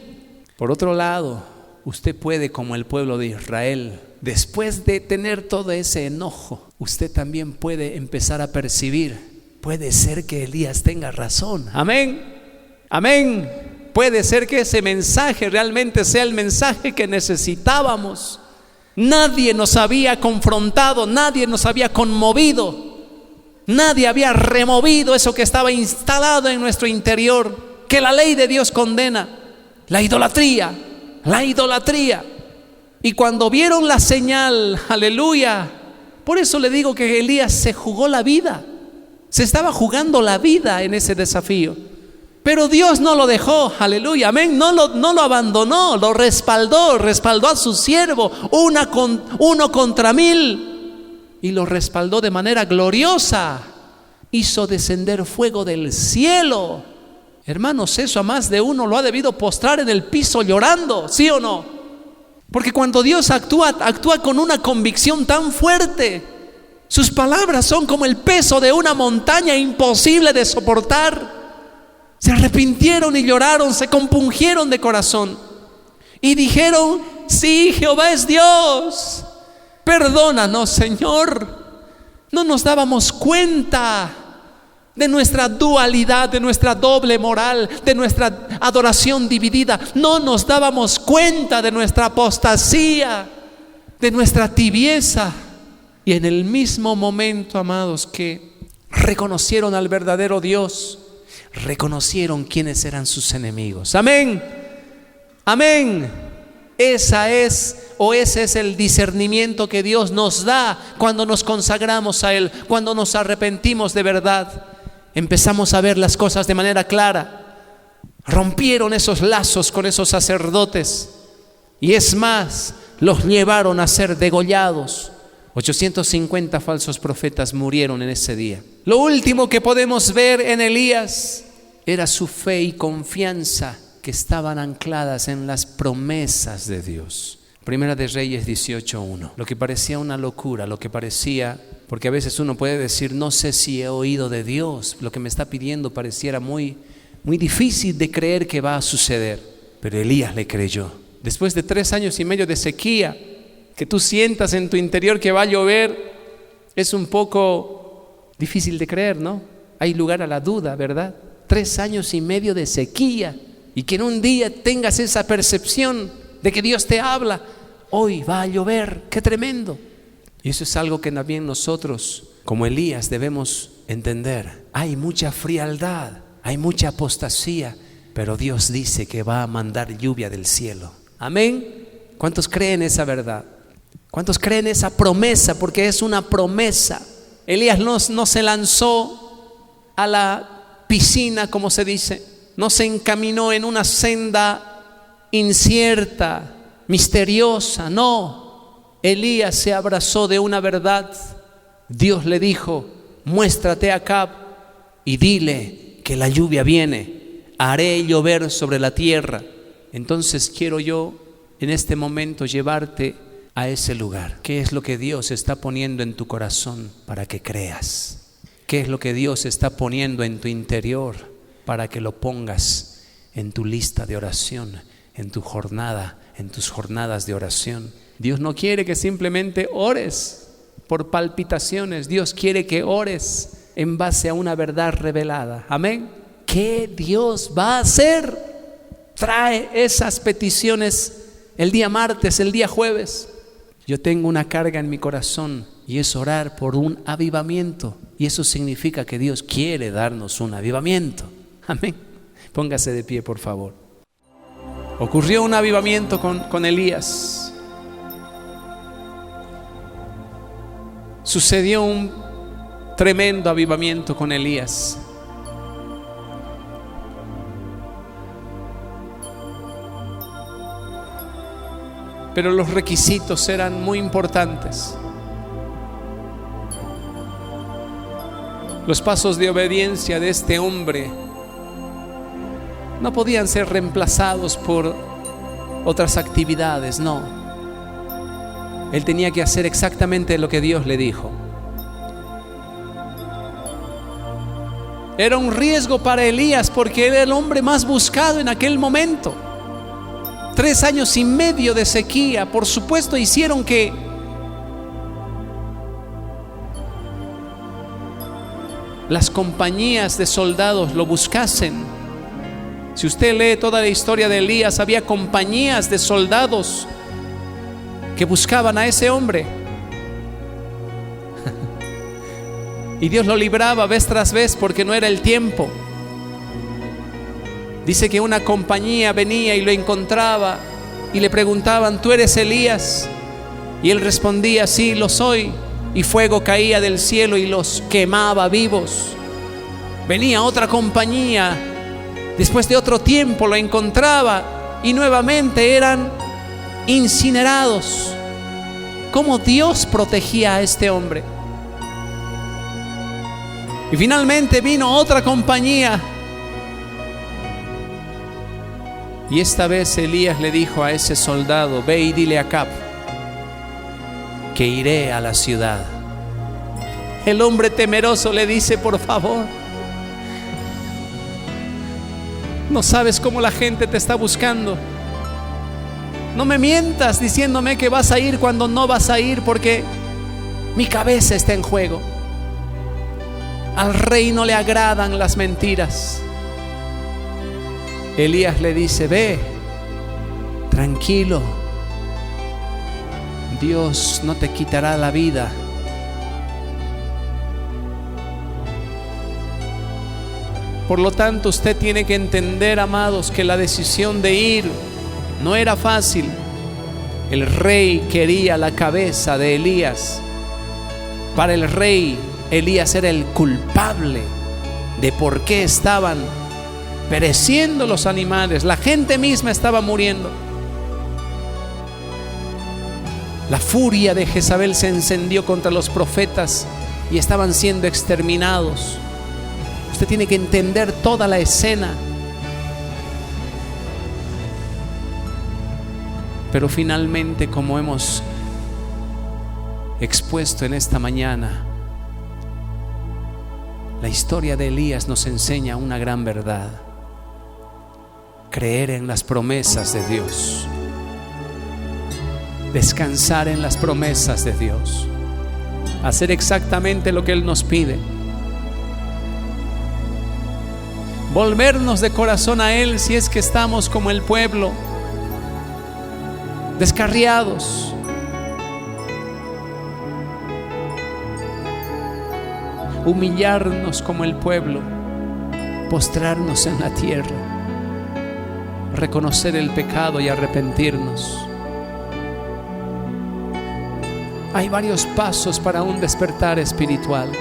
A: Por otro lado, usted puede, como el pueblo de Israel, después de tener todo ese enojo, usted también puede empezar a percibir, puede ser que Elías tenga razón, amén, amén. Puede ser que ese mensaje realmente sea el mensaje que necesitábamos. Nadie nos había confrontado, nadie nos había conmovido, nadie había removido eso que estaba instalado en nuestro interior, que la ley de Dios condena: la idolatría, la idolatría. Y cuando vieron la señal, aleluya, por eso le digo que Elías se jugó la vida, se estaba jugando la vida en ese desafío. Pero Dios no lo dejó, aleluya, amén, no lo abandonó, lo respaldó a su siervo, uno contra 1000, y lo respaldó de manera gloriosa. Hizo descender fuego del cielo. Hermanos, eso a más de uno lo ha debido postrar en el piso llorando, ¿sí o no? Porque cuando Dios actúa con una convicción tan fuerte. Sus palabras son como el peso de una montaña imposible de soportar. Se arrepintieron y lloraron, se compungieron de corazón y dijeron: sí, Jehová es Dios, perdónanos, Señor. No nos dábamos cuenta de nuestra dualidad, de nuestra doble moral, de nuestra adoración dividida. No nos dábamos cuenta de nuestra apostasía, de nuestra tibieza. Y en el mismo momento, amados, que reconocieron al verdadero Dios, reconocieron quiénes eran sus enemigos. Amén, amén. Ese es el discernimiento que Dios nos da cuando nos consagramos a Él, cuando nos arrepentimos de verdad. Empezamos a ver las cosas de manera clara. Rompieron esos lazos con esos sacerdotes, y es más, los llevaron a ser degollados. 850 falsos profetas murieron en ese día. Lo último que podemos ver en Elías era su fe y confianza, que estaban ancladas en las promesas de Dios. Primera de Reyes 18:1. Lo que parecía una locura, lo que parecía, porque a veces uno puede decir: no sé si he oído de Dios, lo que me está pidiendo pareciera muy difícil de creer que va a suceder. Pero Elías le creyó. Después de 3 años y medio de sequía, que tú sientas en tu interior que va a llover, es un poco difícil de creer, ¿no? Hay lugar a la duda, ¿verdad? 3 años y medio de sequía, y que en un día tengas esa percepción de que Dios te habla: hoy va a llover, qué tremendo. Y eso es algo que también nosotros, como Elías, debemos entender. Hay mucha frialdad, hay mucha apostasía, pero Dios dice que va a mandar lluvia del cielo. Amén. ¿Cuántos creen esa verdad? ¿Cuántos creen esa promesa? Porque es una promesa. Elías no se lanzó a la piscina, como se dice, no se encaminó en una senda incierta, misteriosa, no. Elías se abrazó de una verdad. Dios le dijo: muéstrate a Acab y dile que la lluvia viene, haré llover sobre la tierra. Entonces quiero yo en este momento llevarte a ese lugar. ¿Qué es lo que Dios está poniendo en tu corazón para que creas? ¿Qué es lo que Dios está poniendo en tu interior para que lo pongas en tu lista de oración, en tu jornada, en tus jornadas de oración? Dios no quiere que simplemente ores por palpitaciones. Dios quiere que ores en base a una verdad revelada. Amén. ¿Qué Dios va a hacer? Trae esas peticiones el día martes, el día jueves. Yo tengo una carga en mi corazón y es orar por un avivamiento. Y eso significa que Dios quiere darnos un avivamiento. Amén. Póngase de pie, por favor. Ocurrió un avivamiento con Elías. Sucedió un tremendo avivamiento con Elías. Pero los requisitos eran muy importantes. Los pasos de obediencia de este hombre no podían ser reemplazados por otras actividades, no. Él tenía que hacer exactamente lo que Dios le dijo. Era un riesgo para Elías porque era el hombre más buscado en aquel momento. 3 años y medio de sequía, por supuesto, hicieron que las compañías de soldados lo buscasen. Si usted lee toda la historia de Elías, había compañías de soldados que buscaban a ese hombre. Y Dios lo libraba vez tras vez porque no era el tiempo. Dice que una compañía venía y lo encontraba y le preguntaban: ¿tú eres Elías? Y él respondía: sí, lo soy. Y fuego caía del cielo y los quemaba vivos. Venía otra compañía, después de otro tiempo lo encontraba y nuevamente eran incinerados. ¿Cómo Dios protegía a este hombre? Y finalmente vino otra compañía. Y esta vez Elías le dijo a ese soldado: ve y dile a Acab que iré a la ciudad. El hombre temeroso le dice: por favor, no sabes cómo la gente te está buscando. No me mientas diciéndome que vas a ir cuando no vas a ir, porque mi cabeza está en juego. Al rey no le agradan las mentiras. Elías le dice: ve, tranquilo, Dios no te quitará la vida. Por lo tanto, usted tiene que entender, amados, que la decisión de ir no era fácil. El rey quería la cabeza de Elías. Para el rey, Elías era el culpable de por qué estaban pereciendo los animales. La gente misma estaba muriendo. La furia de Jezabel se encendió contra los profetas y estaban siendo exterminados. Usted tiene que entender toda la escena. Pero finalmente, como hemos expuesto en esta mañana, la historia de Elías nos enseña una gran verdad: creer en las promesas de Dios, descansar en las promesas de Dios, hacer exactamente lo que Él nos pide, volvernos de corazón a Él si es que estamos como el pueblo, descarriados. Humillarnos como el pueblo, postrarnos en la tierra, reconocer el pecado y arrepentirnos. Hay varios pasos para un despertar espiritual.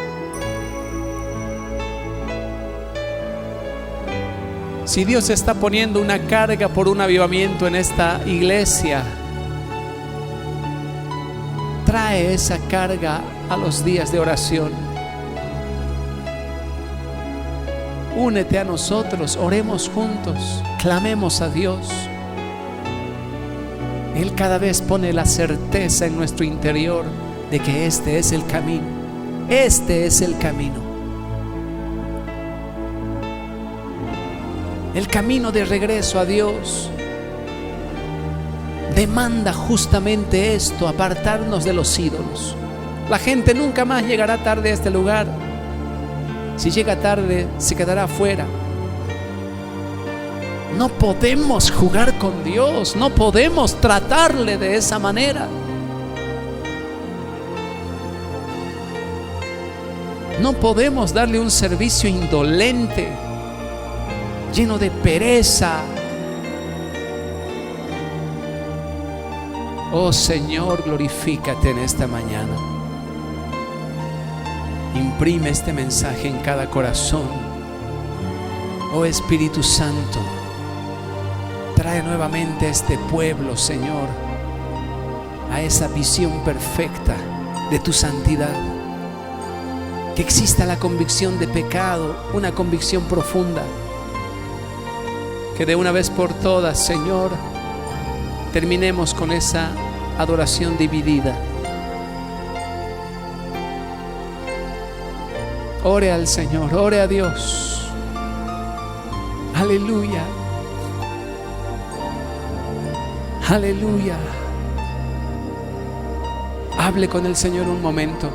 A: Si Dios está poniendo una carga por un avivamiento en esta iglesia, trae esa carga a los días de oración. Únete a nosotros, oremos juntos, clamemos a Dios. Él cada vez pone la certeza en nuestro interior de que este es el camino. Este es el camino. El camino de regreso a Dios demanda justamente esto: apartarnos de los ídolos. La gente nunca más llegará tarde a este lugar. Si llega tarde, se quedará afuera. No podemos jugar con Dios, no podemos tratarle de esa manera. No podemos darle un servicio indolente, lleno de pereza. Oh Señor, glorifícate en esta mañana. Imprime este mensaje en cada corazón. Oh Espíritu Santo, trae nuevamente a este pueblo, Señor, a esa visión perfecta de tu santidad. Que exista la convicción de pecado, una convicción profunda. Que de una vez por todas, Señor, terminemos con esa adoración dividida. Ore al Señor, ore a Dios. Aleluya. Aleluya. Hable con el Señor un momento.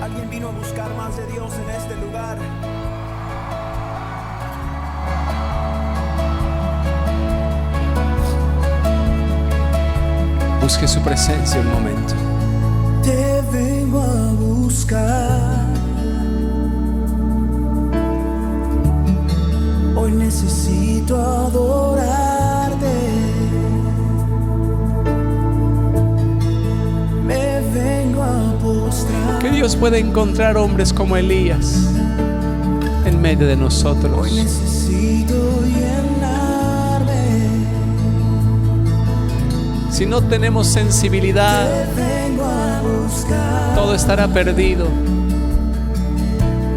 B: ¿Alguien vino a buscar más de Dios en este lugar?
A: Busque su presencia un momento.
B: Te vengo a buscar. Hoy necesito adorarte. Me vengo a postrar.
A: Que Dios pueda encontrar hombres como Elías en medio de nosotros.
B: Hoy necesito llenarme.
A: Si no tenemos sensibilidad,
B: Te vengo a buscar.
A: todo estará perdido.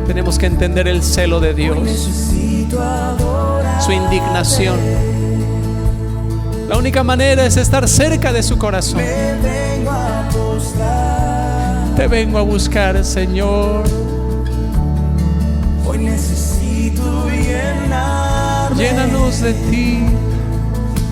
A: Tenemos que entender el celo de
B: Hoy
A: Dios,
B: necesito adorar.
A: su indignación. La única manera es estar cerca de su corazón.
B: Me vengo a postrar.
A: Te vengo a buscar, Señor.
B: Hoy necesito llenarme.
A: Llénanos de ti.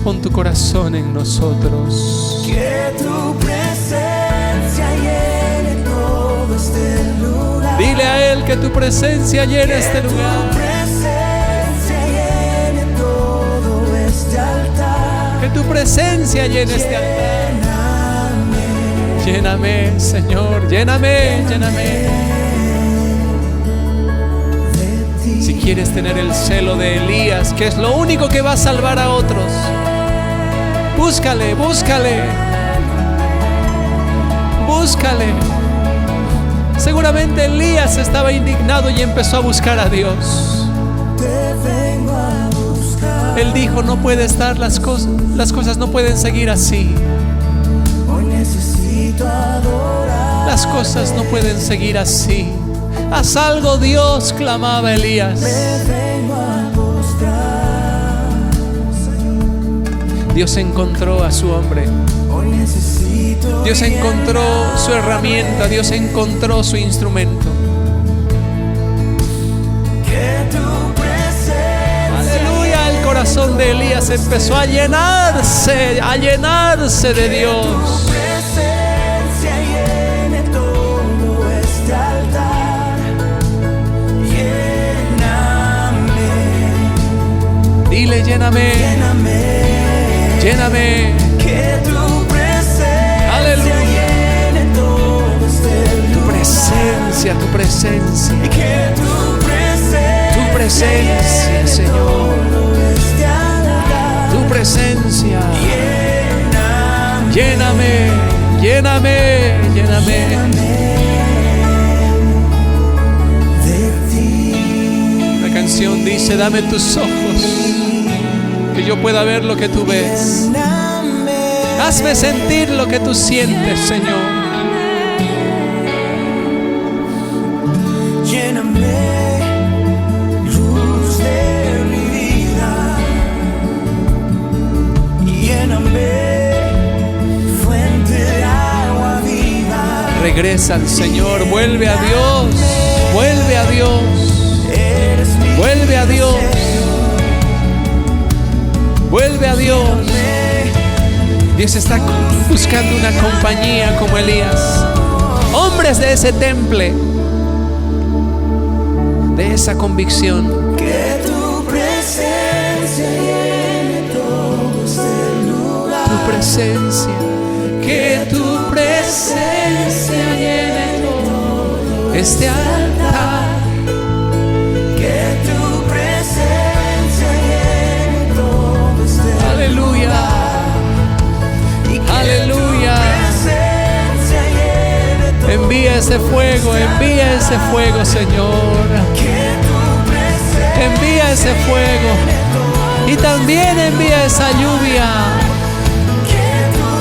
A: Pon tu corazón en nosotros.
B: Que tu presencia llene todo este lugar.
A: Dile a Él que tu presencia llene este
B: Tu
A: lugar.
B: presencia llene todo este altar.
A: Que tu presencia llene este altar.
B: Lléname
A: Lléname, Señor, lléname, lléname.
B: de ti.
A: Si quieres tener el celo de Elías, que es lo único que va a salvar a otros, búscale, búscale, búscale. Seguramente Elías estaba indignado y empezó a buscar a Dios.
B: Te vengo a buscar.
A: Él dijo, no puede estar, las cosas no pueden seguir así.
B: Hoy necesito adorar.
A: Las cosas no pueden seguir así. Haz algo, Dios, clamaba Elías.
B: Me vengo a postrar.
A: Dios encontró a su hombre.
B: Hoy necesito
A: Dios encontró
B: llenarme.
A: su herramienta. Dios encontró su instrumento.
B: Que tu presencia.
A: Aleluya, el corazón de Elías empezó a llenarse de Dios.
B: Tu presencia llene todo este altar. Lléname.
A: Dile, lléname,
B: Lléname.
A: lléname.
B: Que tu presencia.
A: Aleluya.
B: Llene todo este
A: Tu
B: lugar.
A: presencia, tu presencia.
B: Que tu
A: presencia, Señor.
B: todo este altar.
A: Tu presencia.
B: Lléname.
A: Lléname, lléname, lléname.
B: De ti.
A: La canción dice, dame tus ojos, que yo pueda ver lo que tú ves.
B: Lléname.
A: Hazme sentir lo que tú sientes, Señor.
B: Lléname, luz de mi vida. Lléname, fuente de agua viva.
A: Regresa al Señor, vuelve a Dios, vuelve a Dios,
B: Eres mi
A: vuelve a Dios,
B: deseo.
A: vuelve a Dios.
B: Lléname,
A: Dios está buscando una compañía como Elías. Hombres de ese temple, de esa convicción.
B: Que tu presencia llene todo este lugar.
A: Tu presencia, que tu presencia llene todo este altar.
B: Que tu presencia llene todo este lugar.
A: Aleluya,
B: Y que
A: aleluya.
B: tu presencia llene todo.
A: Envía ese fuego, Señor.
B: Que tu presencia
A: Envía ese fuego. Y también envía esa lluvia.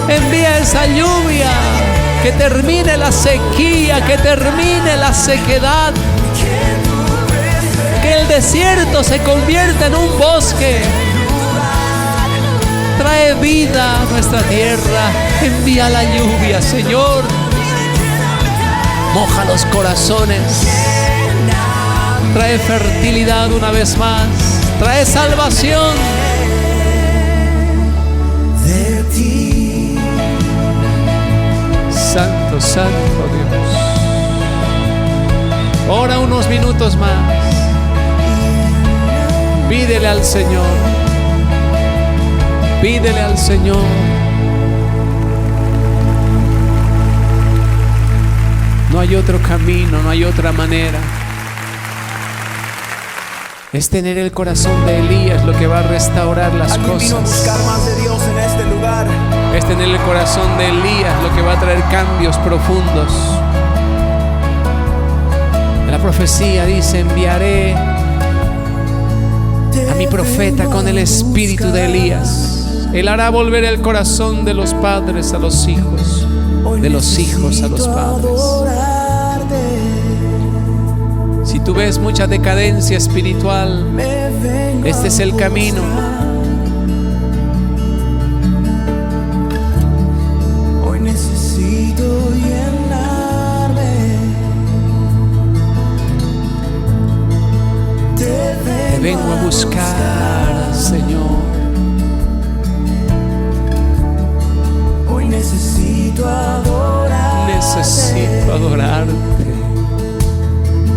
A: Envía esa lluvia. Que termine la sequía, que termine la sequedad. Que el desierto se convierta en un bosque. Trae vida a nuestra tierra. Envía la lluvia, Señor. Moja los corazones. Trae fertilidad una vez más. Trae salvación.
B: de ti.
A: Santo, santo Dios. Ora unos minutos más. Pídele al Señor. Pídele al Señor. No hay otro camino, no hay otra manera. Es tener el corazón de Elías lo que va a restaurar las
B: Alguien vino a buscar
A: cosas.
B: más de Dios en este lugar.
A: Es tener el corazón de Elías lo que va a traer cambios profundos. La profecía dice: enviaré a mi profeta con el espíritu de Elías. Él hará volver el corazón de los padres a los hijos, de los hijos a los padres. Si tú ves mucha decadencia espiritual, este es el camino.
B: Hoy necesito llenarme.
A: Te vengo a buscar, Señor.
B: Hoy necesito adorar.
A: Necesito adorarte.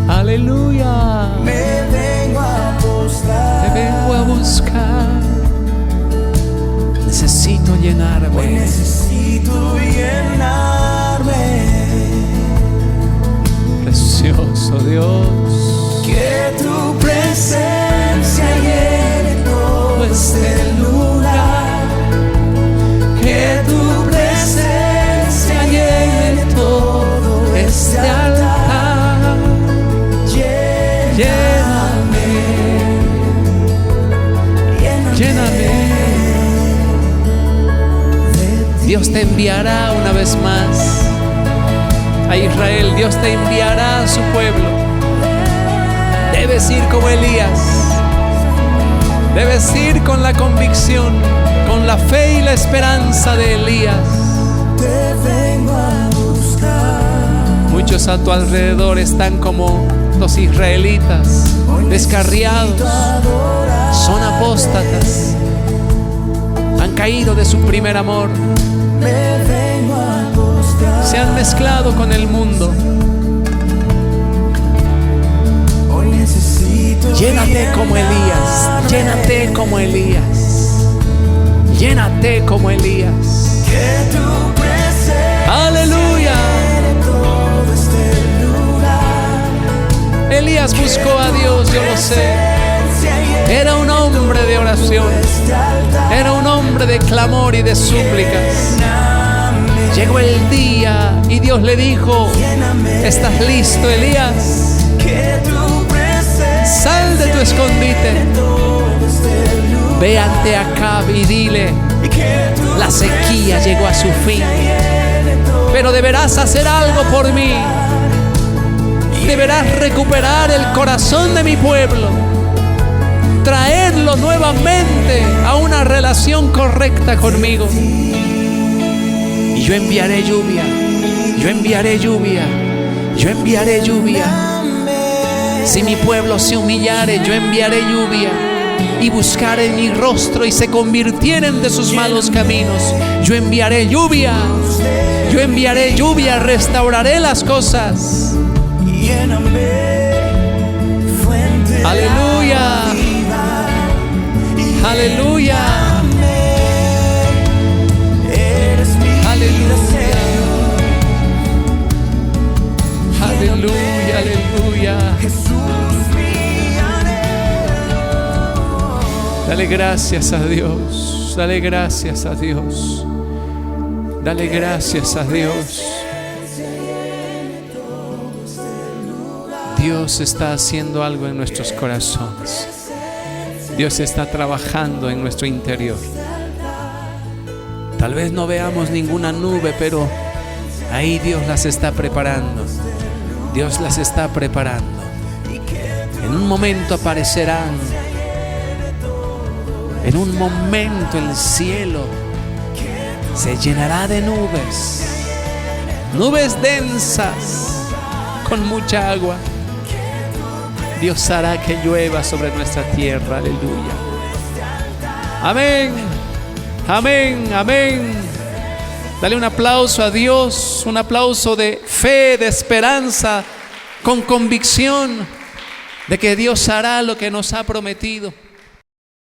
A: Aleluya.
B: Me vengo a postrar.
A: Te vengo a buscar. Necesito
B: Hoy
A: llenarme.
B: necesito llenarme.
A: Precioso Dios.
B: Que tu presencia llene todo este lugar. Que tu presencia llene todo este altar. Lléname,
A: Lléname. Dios te enviará una vez más a Israel. Dios te enviará a su pueblo. Debes ir como Elías. Debes ir con la convicción, con la fe y la esperanza de Elías.
B: Te vengo a buscar.
A: Muchos a tu alrededor están como los israelitas, descarriados, son apóstatas, han caído de su primer amor,
B: Me vengo a buscar.
A: se han mezclado con el mundo.
B: Hoy necesito
A: Llénate como Elías, llénate como Elías, llénate como Elías.
B: que tu presencia
A: Aleluya.
B: llene todo este lugar.
A: Elías buscó a Dios, yo lo sé.
B: Presencia llene
A: Era un hombre de oración,
B: este altar.
A: era un hombre de clamor y de súplicas.
B: Lléname,
A: Llegó el día y Dios le dijo:
B: lléname.
A: ¿estás listo, Elías?
B: Que tu presencia
A: Sal de tu escondite,
B: llene todo este lugar.
A: ve ante Acab y dile:
B: Y que tu
A: la sequía llegó a su fin,
B: llene todo.
A: pero deberás hacer algo por mí. Deberás recuperar el corazón de mi pueblo, traerlo nuevamente a una relación correcta conmigo. Y yo enviaré lluvia, yo enviaré lluvia, yo enviaré lluvia. Si mi pueblo se humillare, yo enviaré lluvia. y buscaren mi rostro y se convirtieren de sus malos caminos, yo enviaré lluvia, restauraré las cosas.
B: Lléname, fuente de
A: Aleluya,
B: agua viva, y
A: aleluya,
B: eres mi
A: aleluya,
B: deseo.
A: aleluya, aleluya.
B: Jesús, mi anhelo.
A: Dale gracias a Dios, dale gracias a Dios, dale gracias a Dios. Dios está haciendo algo en nuestros corazones. Dios está trabajando en nuestro interior. Tal vez no veamos ninguna nube, pero ahí Dios las está preparando. Dios las está preparando. En un momento aparecerán. En un momento el cielo se llenará de nubes. Nubes densas con mucha agua. Dios hará que llueva sobre nuestra tierra. Aleluya. Amén. Amén. Amén. Dale un aplauso a Dios, un aplauso de fe, de esperanza, con convicción de que Dios hará lo que nos ha prometido.